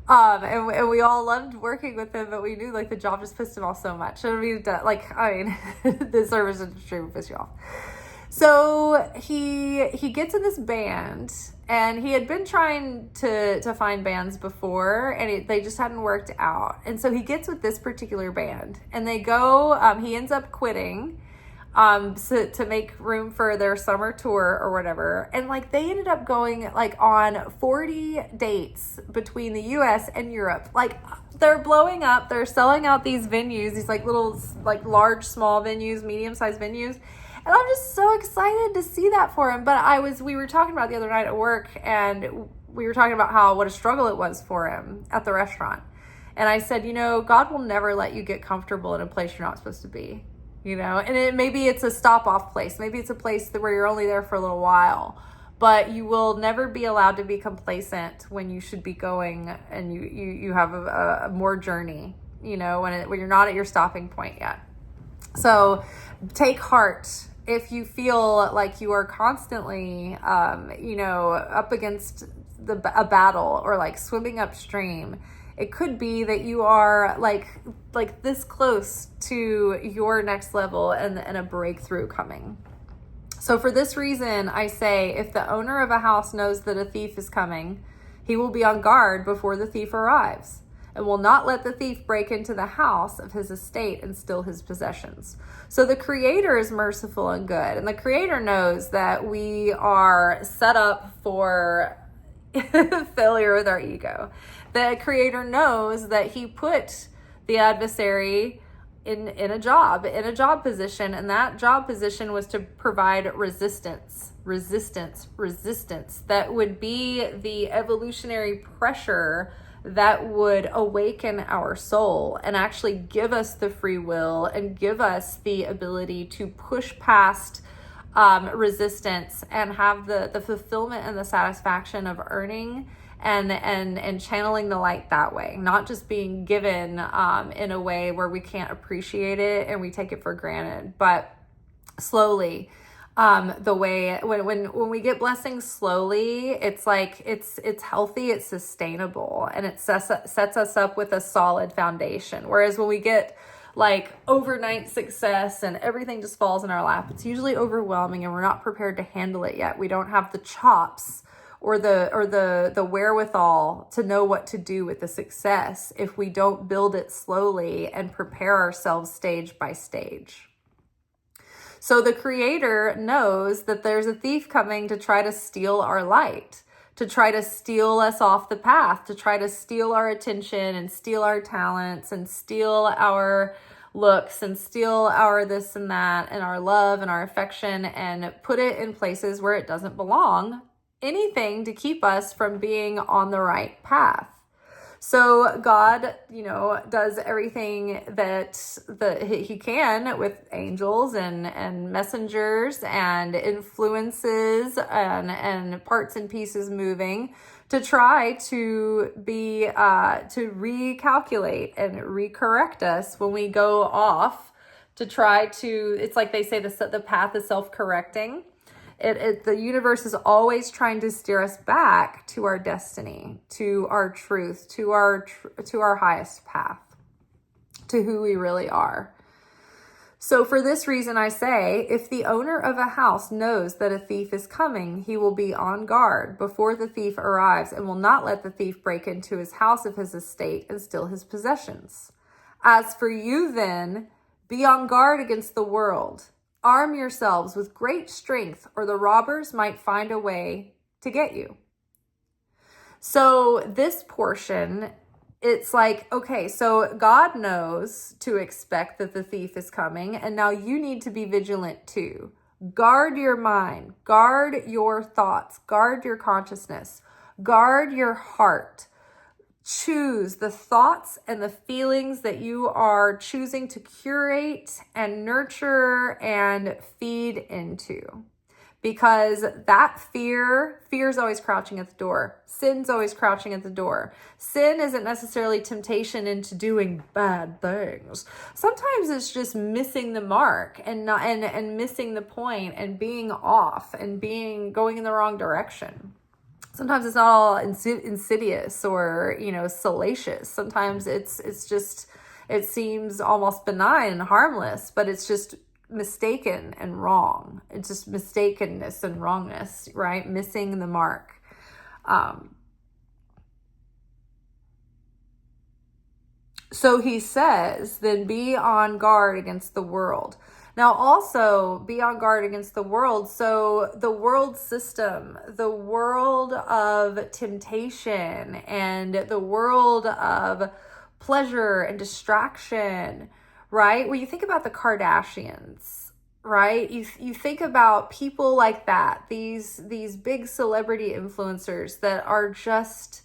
and we all loved working with him, but we knew like the job just pissed him off so much. And we like, I mean, the service industry would piss you off. So he gets in this band, and he had been trying to find bands before, and they just hadn't worked out. And so he gets with this particular band, and they go, he ends up quitting, so to make room for their summer tour or whatever. And like they ended up going like on 40 dates between the US and Europe. Like they're blowing up, they're selling out these venues, these like little, like large, small venues, medium-sized venues. And I'm just so excited to see that for him. But we were talking about the other night at work, and we were talking about what a struggle it was for him at the restaurant. And I said, you know, God will never let you get comfortable in a place you're not supposed to be. You know, and maybe it's a stop-off place. Maybe it's a place where you're only there for a little while, but you will never be allowed to be complacent when you should be going, and you have a more journey, you know, when you're not at your stopping point yet. So take heart if you feel like you are constantly, you know, up against a battle, or like swimming upstream. It could be that you are like this close to your next level and a breakthrough coming. So for this reason, I say, if the owner of a house knows that a thief is coming, he will be on guard before the thief arrives, and will not let the thief break into the house of his estate and steal his possessions. So the Creator is merciful and good, and the Creator knows that we are set up for failure with our ego. The Creator knows that he put the adversary in a job position, and that job position was to provide resistance that would be the evolutionary pressure that would awaken our soul and actually give us the free will and give us the ability to push past resistance and have the fulfillment and the satisfaction of earning and channeling the light that way, not just being given in a way where we can't appreciate it and we take it for granted, but slowly. The way when we get blessings slowly, it's like it's healthy, it's sustainable, and it sets us up with a solid foundation. Whereas when we get like overnight success and everything just falls in our lap, it's usually overwhelming, and we're not prepared to handle it yet. We don't have the chops or the wherewithal to know what to do with the success if we don't build it slowly and prepare ourselves stage by stage. So the Creator knows that there's a thief coming to try to steal our light, to try to steal us off the path, to try to steal our attention and steal our talents and steal our looks and steal our this and that and our love and our affection and put it in places where it doesn't belong. Anything to keep us from being on the right path. So God, does everything that he can with angels and messengers and influences and parts and pieces moving to try to be, to recalculate and recorrect us when we go off, to try to, it's like they say the path is self-correcting. The universe is always trying to steer us back to our destiny, to our truth, to our highest path, to who we really are. So for this reason, I say, if the owner of a house knows that a thief is coming, he will be on guard before the thief arrives and will not let the thief break into his house of his estate and steal his possessions. As for you then, be on guard against the world. Arm yourselves with great strength, or the robbers might find a way to get you. So this portion, it's like, okay, so God knows to expect that the thief is coming, and now you need to be vigilant too. Guard your mind, guard your thoughts, guard your consciousness, guard your heart. Choose the thoughts and the feelings that you are choosing to curate and nurture and feed into. Because that fear is always crouching at the door. Sin's always crouching at the door. Sin isn't necessarily temptation into doing bad things. Sometimes it's just missing the mark and missing the point and being off and going in the wrong direction. Sometimes it's not all insidious or, salacious. Sometimes it's just, it seems almost benign and harmless, but it's just mistaken and wrong. It's just mistakenness and wrongness, right? Missing the mark. So he says, then be on guard against the world. Now also be on guard against the world. So the world system, the world of temptation, and the world of pleasure and distraction, right? When you think about the Kardashians, right? You think about people like that, these big celebrity influencers that are just,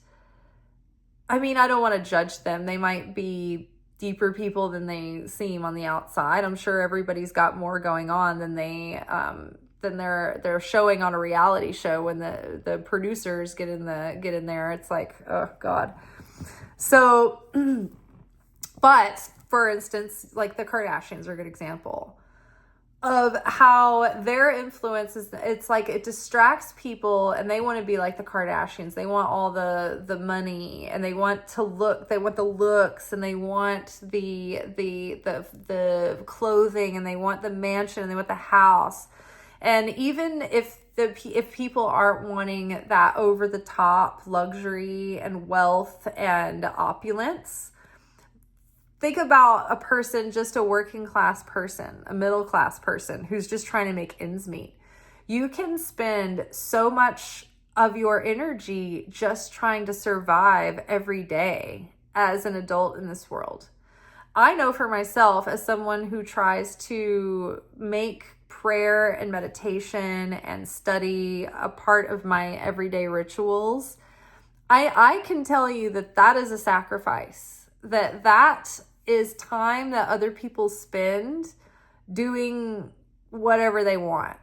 I don't want to judge them. They might be deeper people than they seem on the outside. I'm sure everybody's got more going on than they're showing on a reality show. When the producers get in there, it's like, oh God. So, but for instance, like the Kardashians are a good example of how their influence is. It's like it distracts people, and they want to be like the Kardashians. They want all the money, and they want the looks, and they want the clothing, and they want the mansion, and they want the house. And even if people aren't wanting that over the top luxury and wealth and opulence, think about a person, just a working class person, a middle class person who's just trying to make ends meet. You can spend so much of your energy just trying to survive every day as an adult in this world. I know for myself, as someone who tries to make prayer and meditation and study a part of my everyday rituals, I can tell you that is a sacrifice. That is time that other people spend doing whatever they want.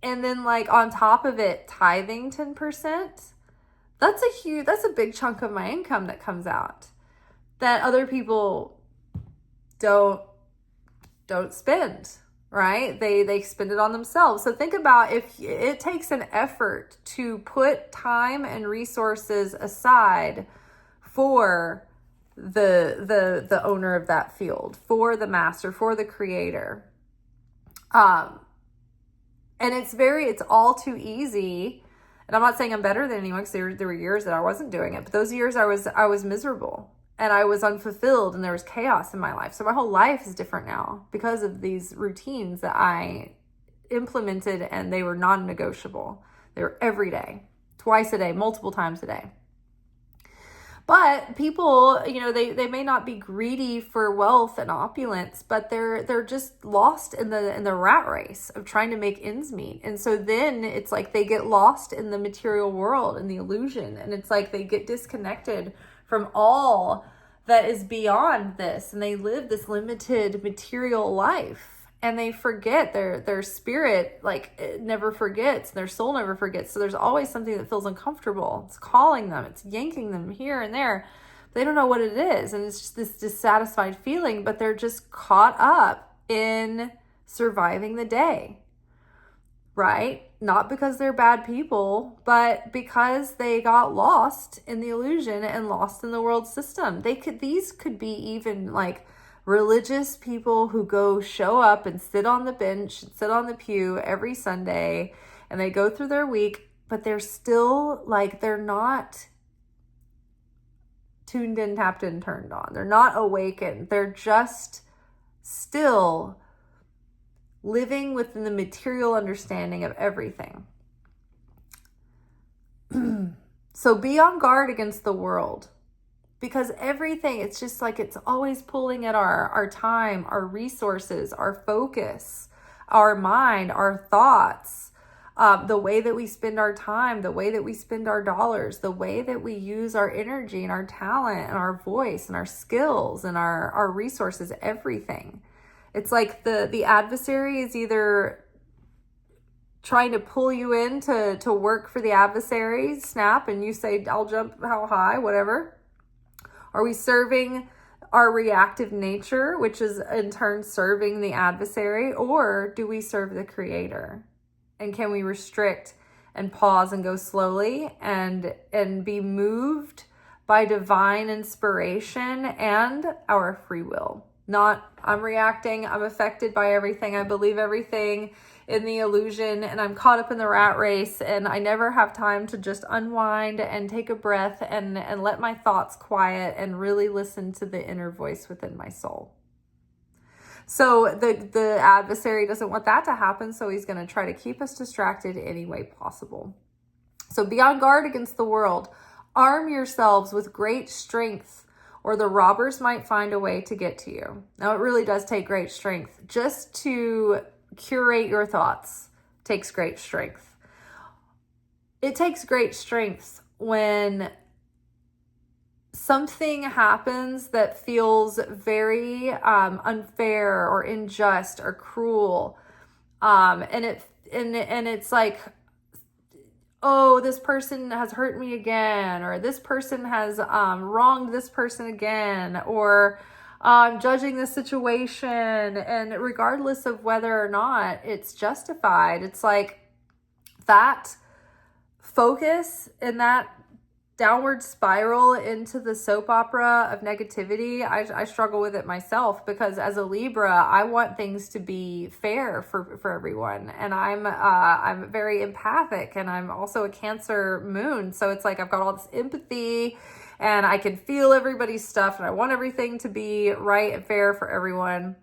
And then like on top of it, tithing 10%, that's a big chunk of my income that comes out that other people don't spend, right? They spend it on themselves. So think about, if it takes an effort to put time and resources aside for the owner of that field, for the master, for the creator. And it's all too easy. And I'm not saying I'm better than anyone, because there were years that I wasn't doing it, but those years I was miserable and I was unfulfilled and there was chaos in my life. So my whole life is different now because of these routines that I implemented, and they were non-negotiable. They were every day, twice a day, multiple times a day. But people, they may not be greedy for wealth and opulence, but they're just lost in the rat race of trying to make ends meet. And so then it's like they get lost in the material world and the illusion. And it's like they get disconnected from all that is beyond this. And they live this limited material life. And they forget their spirit, like, it never forgets. Their soul never forgets. So there's always something that feels uncomfortable. It's calling them. It's yanking them here and there. They don't know what it is. And it's just this dissatisfied feeling, but they're just caught up in surviving the day. right? Not because they're bad people, but because they got lost in the illusion and lost in the world system. These could be even like religious people who go show up and sit on the bench, sit on the pew every Sunday, and they go through their week, but they're still like, they're not tuned in, tapped in, turned on. They're not awakened. They're just still living within the material understanding of everything. So be on guard against the world, because everything, it's just like it's always pulling at our time, our resources, our focus, our mind, our thoughts, the way that we spend our time, the way that we spend our dollars, the way that we use our energy and our talent and our voice and our skills and our resources, everything. It's like the adversary is either trying to pull you in to work for the adversary, snap, and you say, I'll jump how high, whatever. Are we serving our reactive nature, which is in turn serving the adversary, or do we serve the creator? And can we restrict and pause and go slowly and be moved by divine inspiration and our free will? Not, I'm reacting, I'm affected by everything, I believe everything in the illusion, and I'm caught up in the rat race, and I never have time to just unwind and take a breath and let my thoughts quiet and really listen to the inner voice within my soul. So the adversary doesn't want that to happen, so he's going to try to keep us distracted any way possible. So be on guard against the world. Arm yourselves with great strength, or the robbers might find a way to get to you. Now, it really does take great strength. Just to curate your thoughts takes great strength. It takes great strength when something happens that feels very unfair or unjust or cruel, and it's like, oh, this person has hurt me again, or this person has wronged this person again, or I'm judging the situation, and regardless of whether or not it's justified, it's like that focus and that downward spiral into the soap opera of negativity. I struggle with it myself, because as a Libra, I want things to be fair for everyone, and I'm very empathic, and I'm also a Cancer moon, so it's like I've got all this empathy and I can feel everybody's stuff, and I want everything to be right and fair for everyone.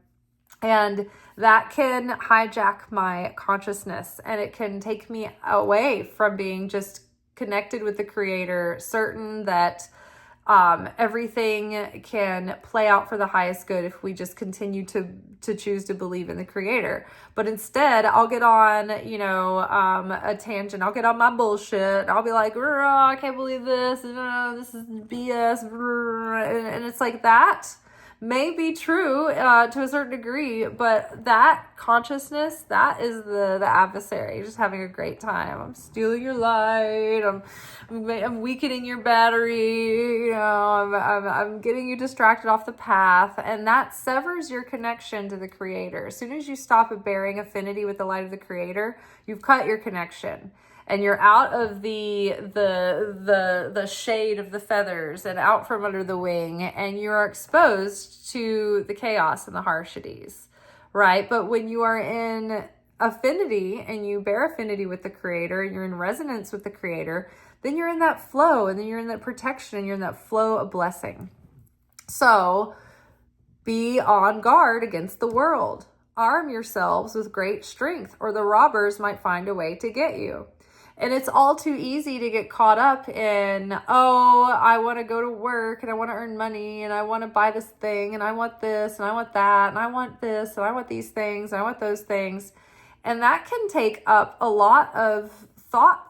And that can hijack my consciousness, and it can take me away from being just connected with the creator, certain that everything can play out for the highest good if we just continue to choose to believe in the creator. But instead, I'll get on, a tangent. I'll get on my bullshit. I'll be like, I can't believe this. This is BS. And it's like, that may be true to a certain degree, but that consciousness, that is the adversary just having a great time. I'm stealing your light. I'm weakening your battery. I'm getting you distracted off the path, and that severs your connection to the creator. As soon as you stop bearing affinity with the light of the creator, you've cut your connection. And you're out of the shade of the feathers and out from under the wing, and you're exposed to the chaos and the harshities, right? But when you are in affinity and you bear affinity with the creator and you're in resonance with the creator, then you're in that flow, and then you're in that protection, and you're in that flow of blessing. So be on guard against the world. Arm yourselves with great strength, or the robbers might find a way to get you. And it's all too easy to get caught up in, I want to go to work, and I want to earn money, and I want to buy this thing, and I want this, and I want that, and I want this, and I want these things, and I want those things. And that can take up a lot of thought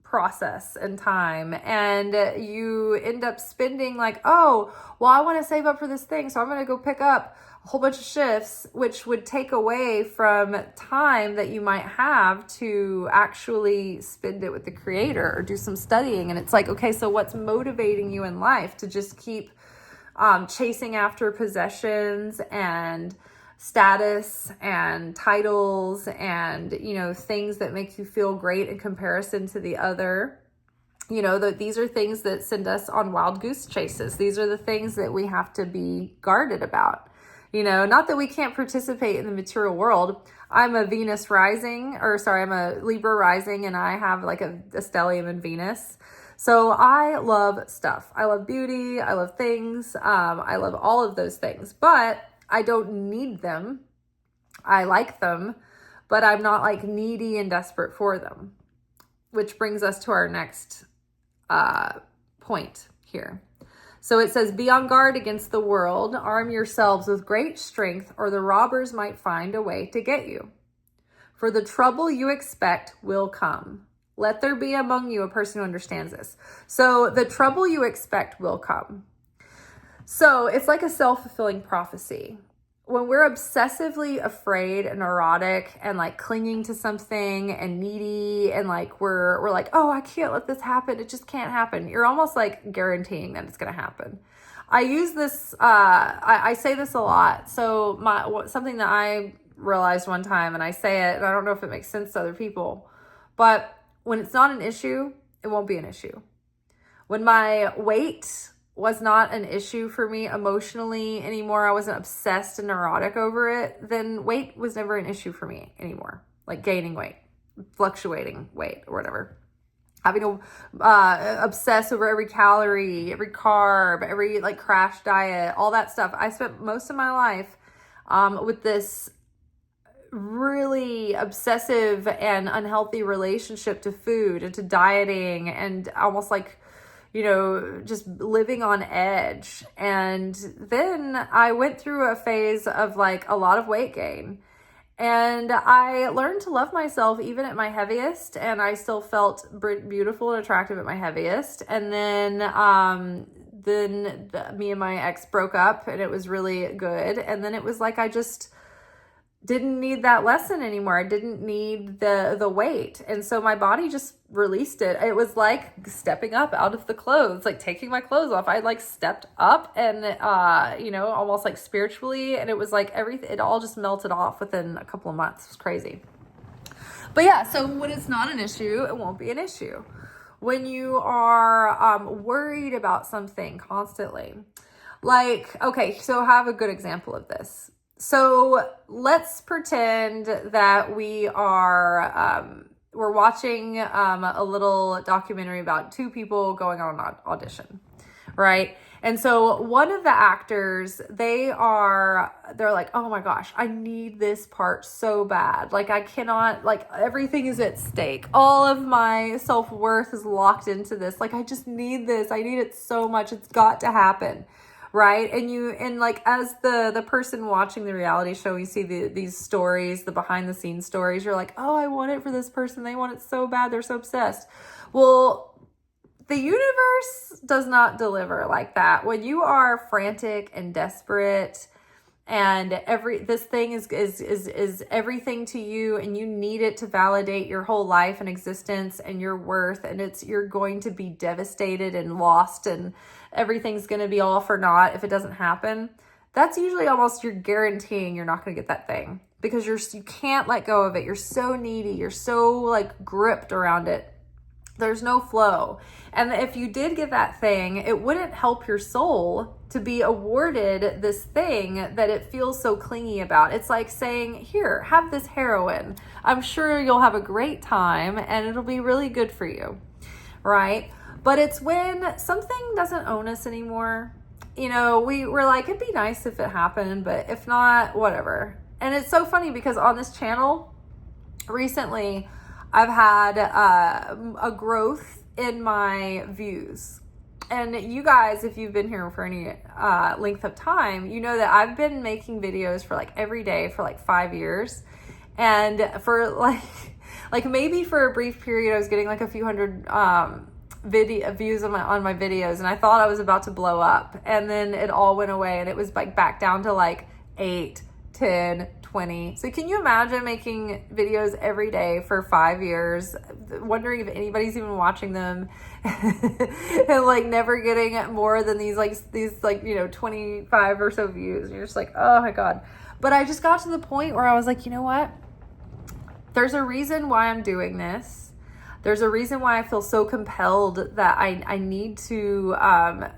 process and time, and you end up spending like, I want to save up for this thing, so I'm going to go pick up a whole bunch of shifts, which would take away from time that you might have to actually spend it with the creator or do some studying. And it's like, okay, so what's motivating you in life to just keep chasing after possessions and status and titles and, you know, things that make you feel great in comparison to the other. You know, these are things that send us on wild goose chases. These are the things that we have to be guarded about. You know, not that we can't participate in the material world. I'm a Venus rising, I'm a Libra rising, and I have like a stellium in Venus. So I love stuff. I love beauty. I love things. I love all of those things, but I don't need them. I like them, but I'm not like needy and desperate for them, which brings us to our next point here. So it says, be on guard against the world, arm yourselves with great strength, or the robbers might find a way to get you. For the trouble you expect will come. Let there be among you a person who understands this. So the trouble you expect will come. So it's like a self-fulfilling prophecy. When we're obsessively afraid and neurotic and like clinging to something and needy and like we're like, oh, I can't let this happen. It just can't happen. You're almost like guaranteeing that it's going to happen. I use this, I say this a lot. So something that I realized one time, and I say it, and I don't know if it makes sense to other people, but when it's not an issue, it won't be an issue. When my weight was not an issue for me emotionally anymore, I wasn't obsessed and neurotic over it, then weight was never an issue for me anymore. Like gaining weight, fluctuating weight, or whatever. Having to obsess over every calorie, every carb, every like crash diet, all that stuff. I spent most of my life with this really obsessive and unhealthy relationship to food and to dieting, and almost like, you know, just living on edge. And then I went through a phase of like a lot of weight gain, and I learned to love myself even at my heaviest, and I still felt beautiful and attractive at my heaviest. And then me and my ex broke up, and it was really good. And then it was like I just didn't need that lesson anymore. I didn't need the weight. And so my body just released it. It was like stepping up out of the clothes, like taking my clothes off. I like stepped up and, you know, almost like spiritually. And it was like everything, it all just melted off within a couple of months. It was crazy. But yeah, so when it's not an issue, it won't be an issue. When you are worried about something constantly, like, okay, so have a good example of this. So let's pretend that we are, we're watching a little documentary about two people going on an audition, right? And so one of the actors, they're like, oh my gosh, I need this part so bad. Like I cannot, like everything is at stake. All of my self-worth is locked into this. Like I just need this. I need it so much. It's got to happen. Right. And like, as the person watching the reality show, you see these stories, the behind the scenes stories, you're like, oh, I want it for this person. They want it so bad. They're so obsessed. Well, the universe does not deliver like that. When you are frantic and desperate and this thing is everything to you, and you need it to validate your whole life and existence and your worth, and you're going to be devastated and lost, and everything's going to be all for naught if it doesn't happen. That's usually almost you're guaranteeing you're not going to get that thing, because you can't let go of it. You're so needy. You're so like gripped around it. There's no flow. And if you did get that thing, it wouldn't help your soul to be awarded this thing that it feels so clingy about. It's like saying, here, have this heroin. I'm sure you'll have a great time and it'll be really good for you, right? But it's when something doesn't own us anymore. You know, we're like, it'd be nice if it happened, but if not, whatever. And it's so funny because on this channel recently, I've had a growth in my views. And you guys, if you've been here for any length of time, you know that I've been making videos for like every day for like 5 years. And for like maybe for a brief period, I was getting like a few hundred views on my videos, and I thought I was about to blow up. And then it all went away, and it was like back down to like 8, 10, 20. So can you imagine making videos every day for 5 years, wondering if anybody's even watching them, and like never getting more than these 25 or so views? And you're just like, oh my God. But I just got to the point where I was like, you know what? There's a reason why I'm doing this. There's a reason why I feel so compelled that I need to,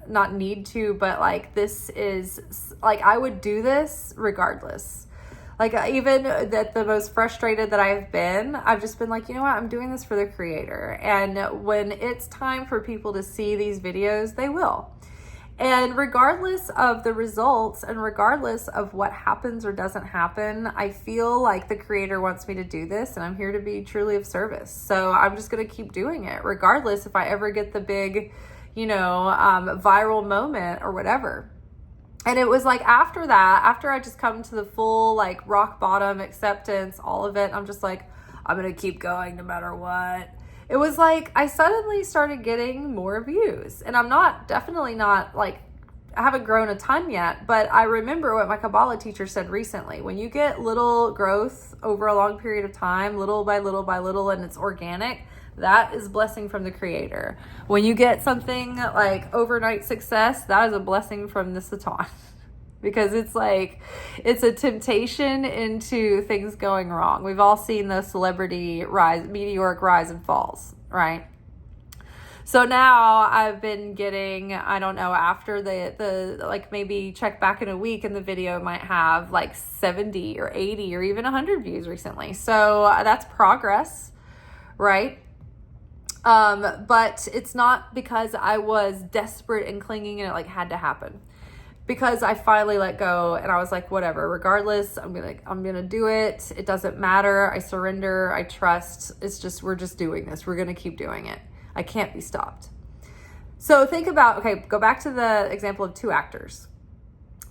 not need to, but like this is, like I would do this regardless. Like even that the most frustrated that I've been, I've just been like, you know what? I'm doing this for the creator. And when it's time for people to see these videos, they will. And regardless of the results and regardless of what happens or doesn't happen, I feel like the creator wants me to do this and I'm here to be truly of service. So I'm just going to keep doing it regardless if I ever get the big, viral moment or whatever. And it was like after that, after I just come to the full like rock bottom acceptance, all of it, I'm just like, I'm going to keep going no matter what. It was like I suddenly started getting more views, and I'm definitely not like, I haven't grown a ton yet, but I remember what my Kabbalah teacher said recently. When you get little growth over a long period of time, little by little by little, and it's organic, that is blessing from the creator. When you get something like overnight success, that is a blessing from the Satan. Because it's like, it's a temptation into things going wrong. We've all seen those celebrity meteoric rise and falls, right? So now I've been getting, I don't know, after the like maybe check back in a week and the video might have like 70 or 80 or even 100 views recently. So that's progress, right? But it's not because I was desperate and clinging and it like had to happen. Because I finally let go and I was like, whatever, regardless, I'm gonna do it. It doesn't matter. I surrender. I trust. It's just, we're just doing this. We're gonna keep doing it. I can't be stopped. So think about, okay, go back to the example of two actors.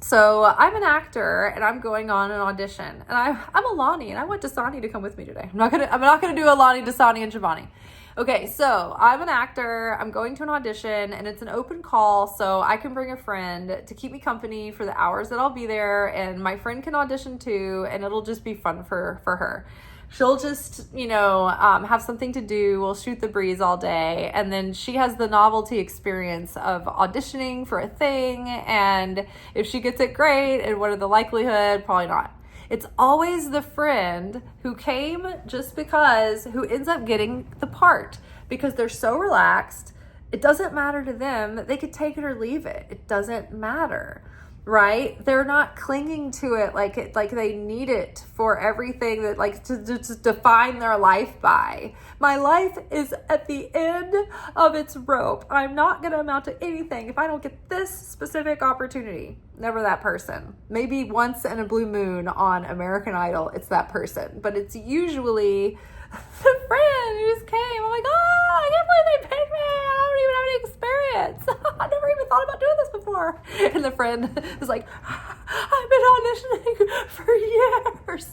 So I'm an actor and I'm going on an audition and I'm Alani and I want Dasani to come with me today. I'm not gonna do Alani, Dasani, and Shivani. Okay, so I'm an actor, I'm going to an audition, and it's an open call, so I can bring a friend to keep me company for the hours that I'll be there, and my friend can audition too, and it'll just be fun for her. She'll just, have something to do, we'll shoot the breeze all day, and then she has the novelty experience of auditioning for a thing, and if she gets it, great, and what are the likelihood? Probably not. It's always the friend who came just because, who ends up getting the part because they're so relaxed. It doesn't matter to them. They could take it or leave it. It doesn't matter, right? They're not clinging to it like they need it for everything that like to define their life by. My life is at the end of its rope. I'm not going to amount to anything if I don't get this specific opportunity. Never that person. Maybe once in a blue moon on American Idol, it's that person. But it's usually the friend who just came. I'm like, oh, I can't believe they picked me. I don't even have any experience. I never even thought about doing this before. And the friend is like, I've been auditioning for years.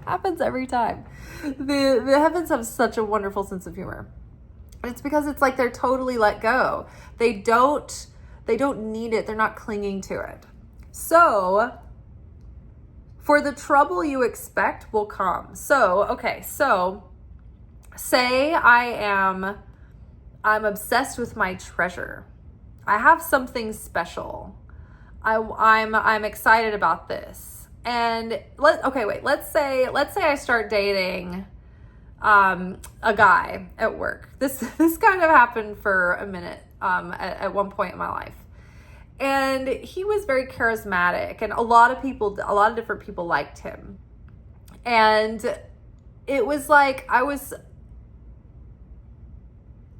Happens every time. The heavens have such a wonderful sense of humor. It's because it's like they're totally let go. They don't need it. They're not clinging to it. So for the trouble you expect will come. So say I'm obsessed with my treasure. I have something special. I'm excited about this. And let's say I start dating a guy at work. This kind of happened for a minute at one point in my life. And he was very charismatic and a lot of different people liked him. And it was like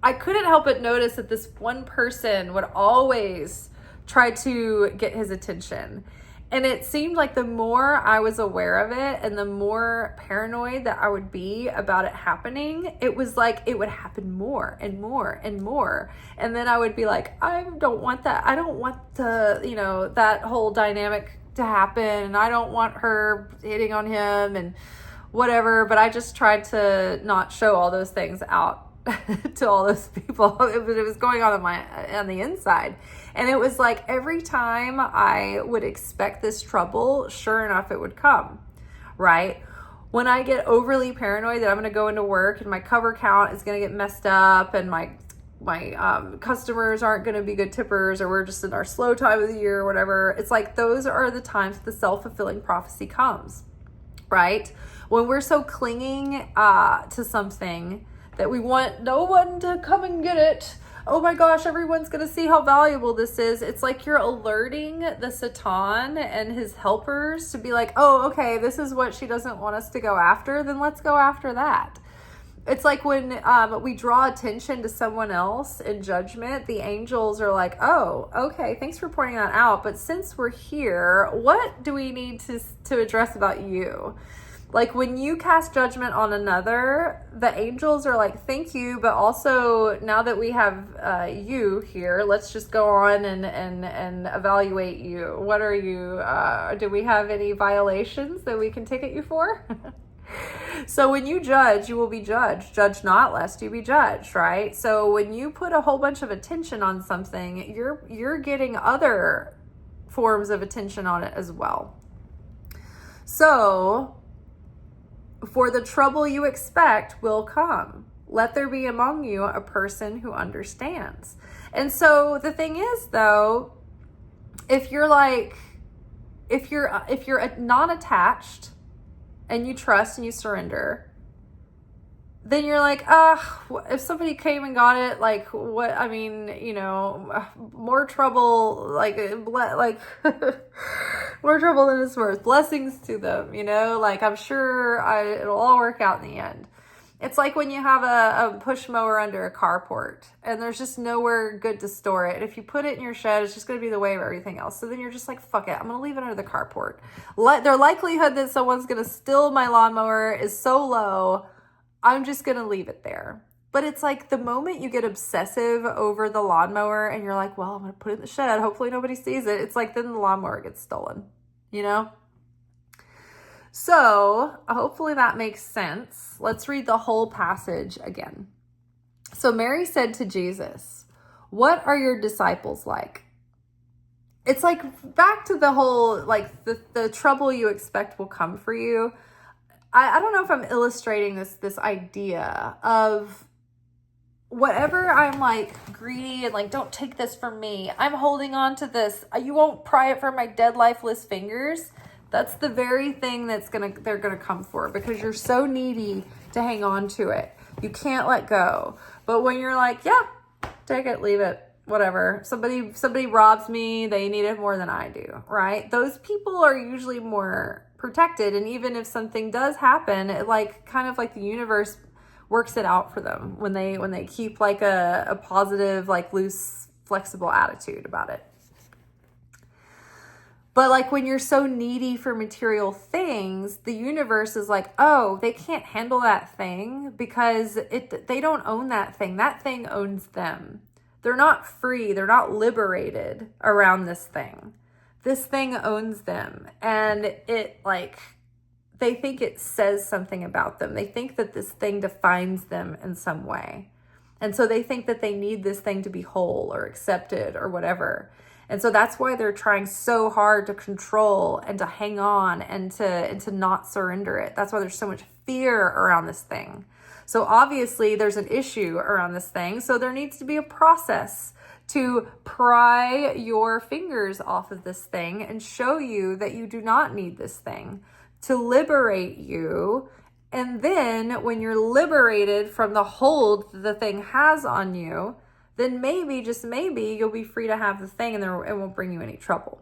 I couldn't help but notice that this one person would always try to get his attention. And it seemed like the more I was aware of it and the more paranoid that I would be about it happening, it was like it would happen more and more and more. And then I would be like, I don't want that. I don't want that whole dynamic to happen. And I don't want her hitting on him and whatever. But I just tried to not show all those things out to all those people. It was going on the inside. And it was like every time I would expect this trouble, sure enough, it would come, right? When I get overly paranoid that I'm going to go into work and my cover count is going to get messed up and my customers aren't going to be good tippers, or we're just in our slow time of the year or whatever. It's like those are the times the self-fulfilling prophecy comes, right? When we're so clinging to something that we want no one to come and get it. Oh my gosh, everyone's going to see how valuable this is. It's like you're alerting the Satan and his helpers to be like, oh, okay, this is what she doesn't want us to go after. Then let's go after that. It's like when we draw attention to someone else in judgment, the angels are like, oh, okay, thanks for pointing that out. But since we're here, what do we need to address about you? Like when you cast judgment on another, the angels are like, thank you. But also now that we have you here, let's just go on and evaluate you. What are you? Do we have any violations that we can ticket you for? So when you judge, you will be judged. Judge not, lest you be judged, right? So when you put a whole bunch of attention on something, you're getting other forms of attention on it as well. So, for the trouble you expect will come. Let there be among you a person who understands. And so the thing is, though, if you're non-attached and you trust and you surrender, then you're like, if somebody came and got it, like what, I mean, more trouble, like more trouble than it's worth. Blessings to them, like I'm sure it'll all work out in the end. It's like when you have a push mower under a carport and there's just nowhere good to store it. And if you put it in your shed, it's just going to be the way of everything else. So then you're just like, fuck it, I'm going to leave it under the carport. The likelihood that someone's going to steal my lawnmower is so low, I'm just going to leave it there. But it's like the moment you get obsessive over the lawnmower and you're like, well, I'm going to put it in the shed. Hopefully nobody sees it. It's like then the lawnmower gets stolen, So hopefully that makes sense. Let's read the whole passage again. So Mary said to Jesus, what are your disciples like? It's like back to the whole, like the trouble you expect will come for you. I don't know if I'm illustrating this idea of whatever I'm like greedy and like, don't take this from me. I'm holding on to this. You won't pry it from my dead, lifeless fingers. That's the very thing they're gonna come for, because you're so needy to hang on to it. You can't let go. But when you're like, yeah, take it, leave it, whatever. Somebody robs me, they need it more than I do, right? Those people are usually more protected, and even if something does happen, it like kind of like the universe works it out for them when they keep like a positive, like loose, flexible attitude about it. But like when you're so needy for material things, the universe is like, oh, they can't handle that thing because they don't own that thing. That thing owns them. They're not free. They're not liberated around this thing. This thing owns them. And they think it says something about them. They think that this thing defines them in some way. And so they think that they need this thing to be whole or accepted or whatever. And so that's why they're trying so hard to control and to hang on and to not surrender it. That's why there's so much fear around this thing. So obviously there's an issue around this thing. So there needs to be a process to pry your fingers off of this thing and show you that you do not need this thing, to liberate you. And then when you're liberated from the hold the thing has on you, then maybe, just maybe, you'll be free to have the thing and it won't bring you any trouble.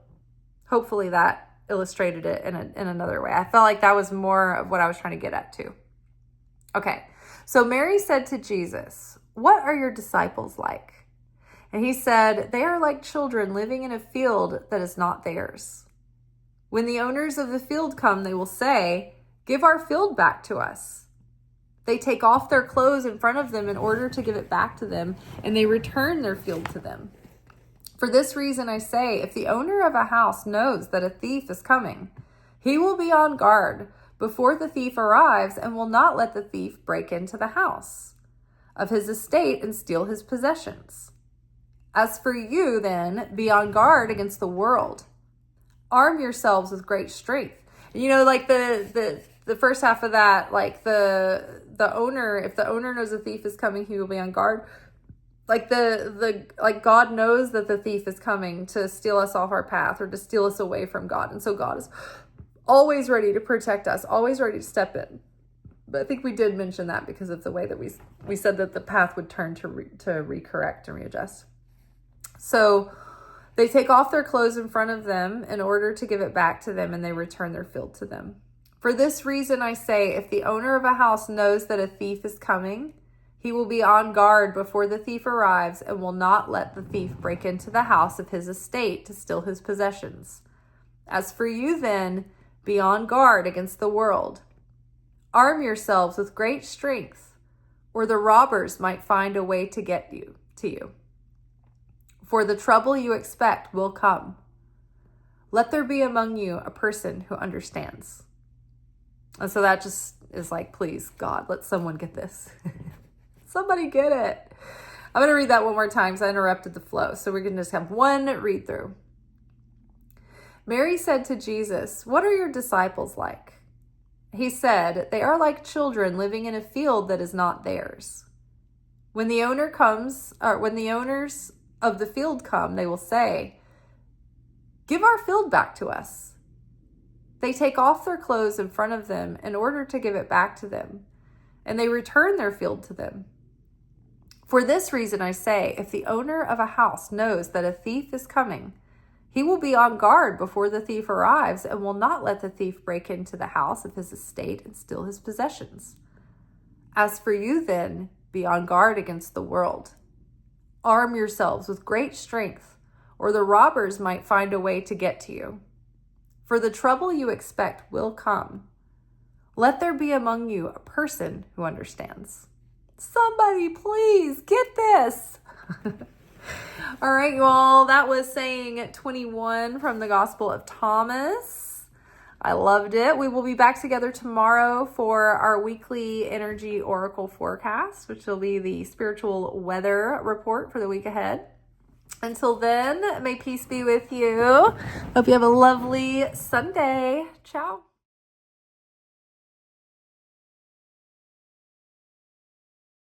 Hopefully that illustrated it in another way. I felt like that was more of what I was trying to get at too. Okay, so Mary said to Jesus, what are your disciples like? And he said, they are like children living in a field that is not theirs. When the owners of the field come, they will say, give our field back to us. They take off their clothes in front of them in order to give it back to them, and they return their field to them. For this reason I say, if the owner of a house knows that a thief is coming, he will be on guard before the thief arrives and will not let the thief break into the house of his estate and steal his possessions. As for you, then, be on guard against the world. Arm yourselves with great strength. Like the first half of that, like the owner, if the owner knows a thief is coming, he will be on guard Like like God knows that the thief is coming to steal us off our path or to steal us away from God. And so God is always ready to protect us, always ready to step in. But I think we did mention that because of the way that we said that the path would turn to recorrect and readjust. So they take off their clothes in front of them in order to give it back to them, and they return their field to them. For this reason, I say, if the owner of a house knows that a thief is coming, he will be on guard before the thief arrives and will not let the thief break into the house of his estate to steal his possessions. As for you then, be on guard against the world. Arm yourselves with great strength, or the robbers might find a way to get to you. For the trouble you expect will come. Let there be among you a person who understands. And so that just is like, please, God, let someone get this. Somebody get it. I'm going to read that one more time because I interrupted the flow. So we're going to just have one read through. Mary said to Jesus, "What are your disciples like?" He said, "They are like children living in a field that is not theirs. When the owners of the field come, they will say, 'Give our field back to us.' They take off their clothes in front of them in order to give it back to them, and they return their field to them. For this reason I say, if the owner of a house knows that a thief is coming, he will be on guard before the thief arrives and will not let the thief break into the house of his estate and steal his possessions. As for you then, be on guard against the world. Arm yourselves with great strength, or the robbers might find a way to get to you. For the trouble you expect will come. Let there be among you a person who understands." Somebody please get this. All right, you all, that was saying 21 from the Gospel of Thomas. I loved it. We will be back together tomorrow for our weekly energy oracle forecast, which will be the spiritual weather report for the week ahead. Until then, may peace be with you. Hope you have a lovely Sunday. Ciao.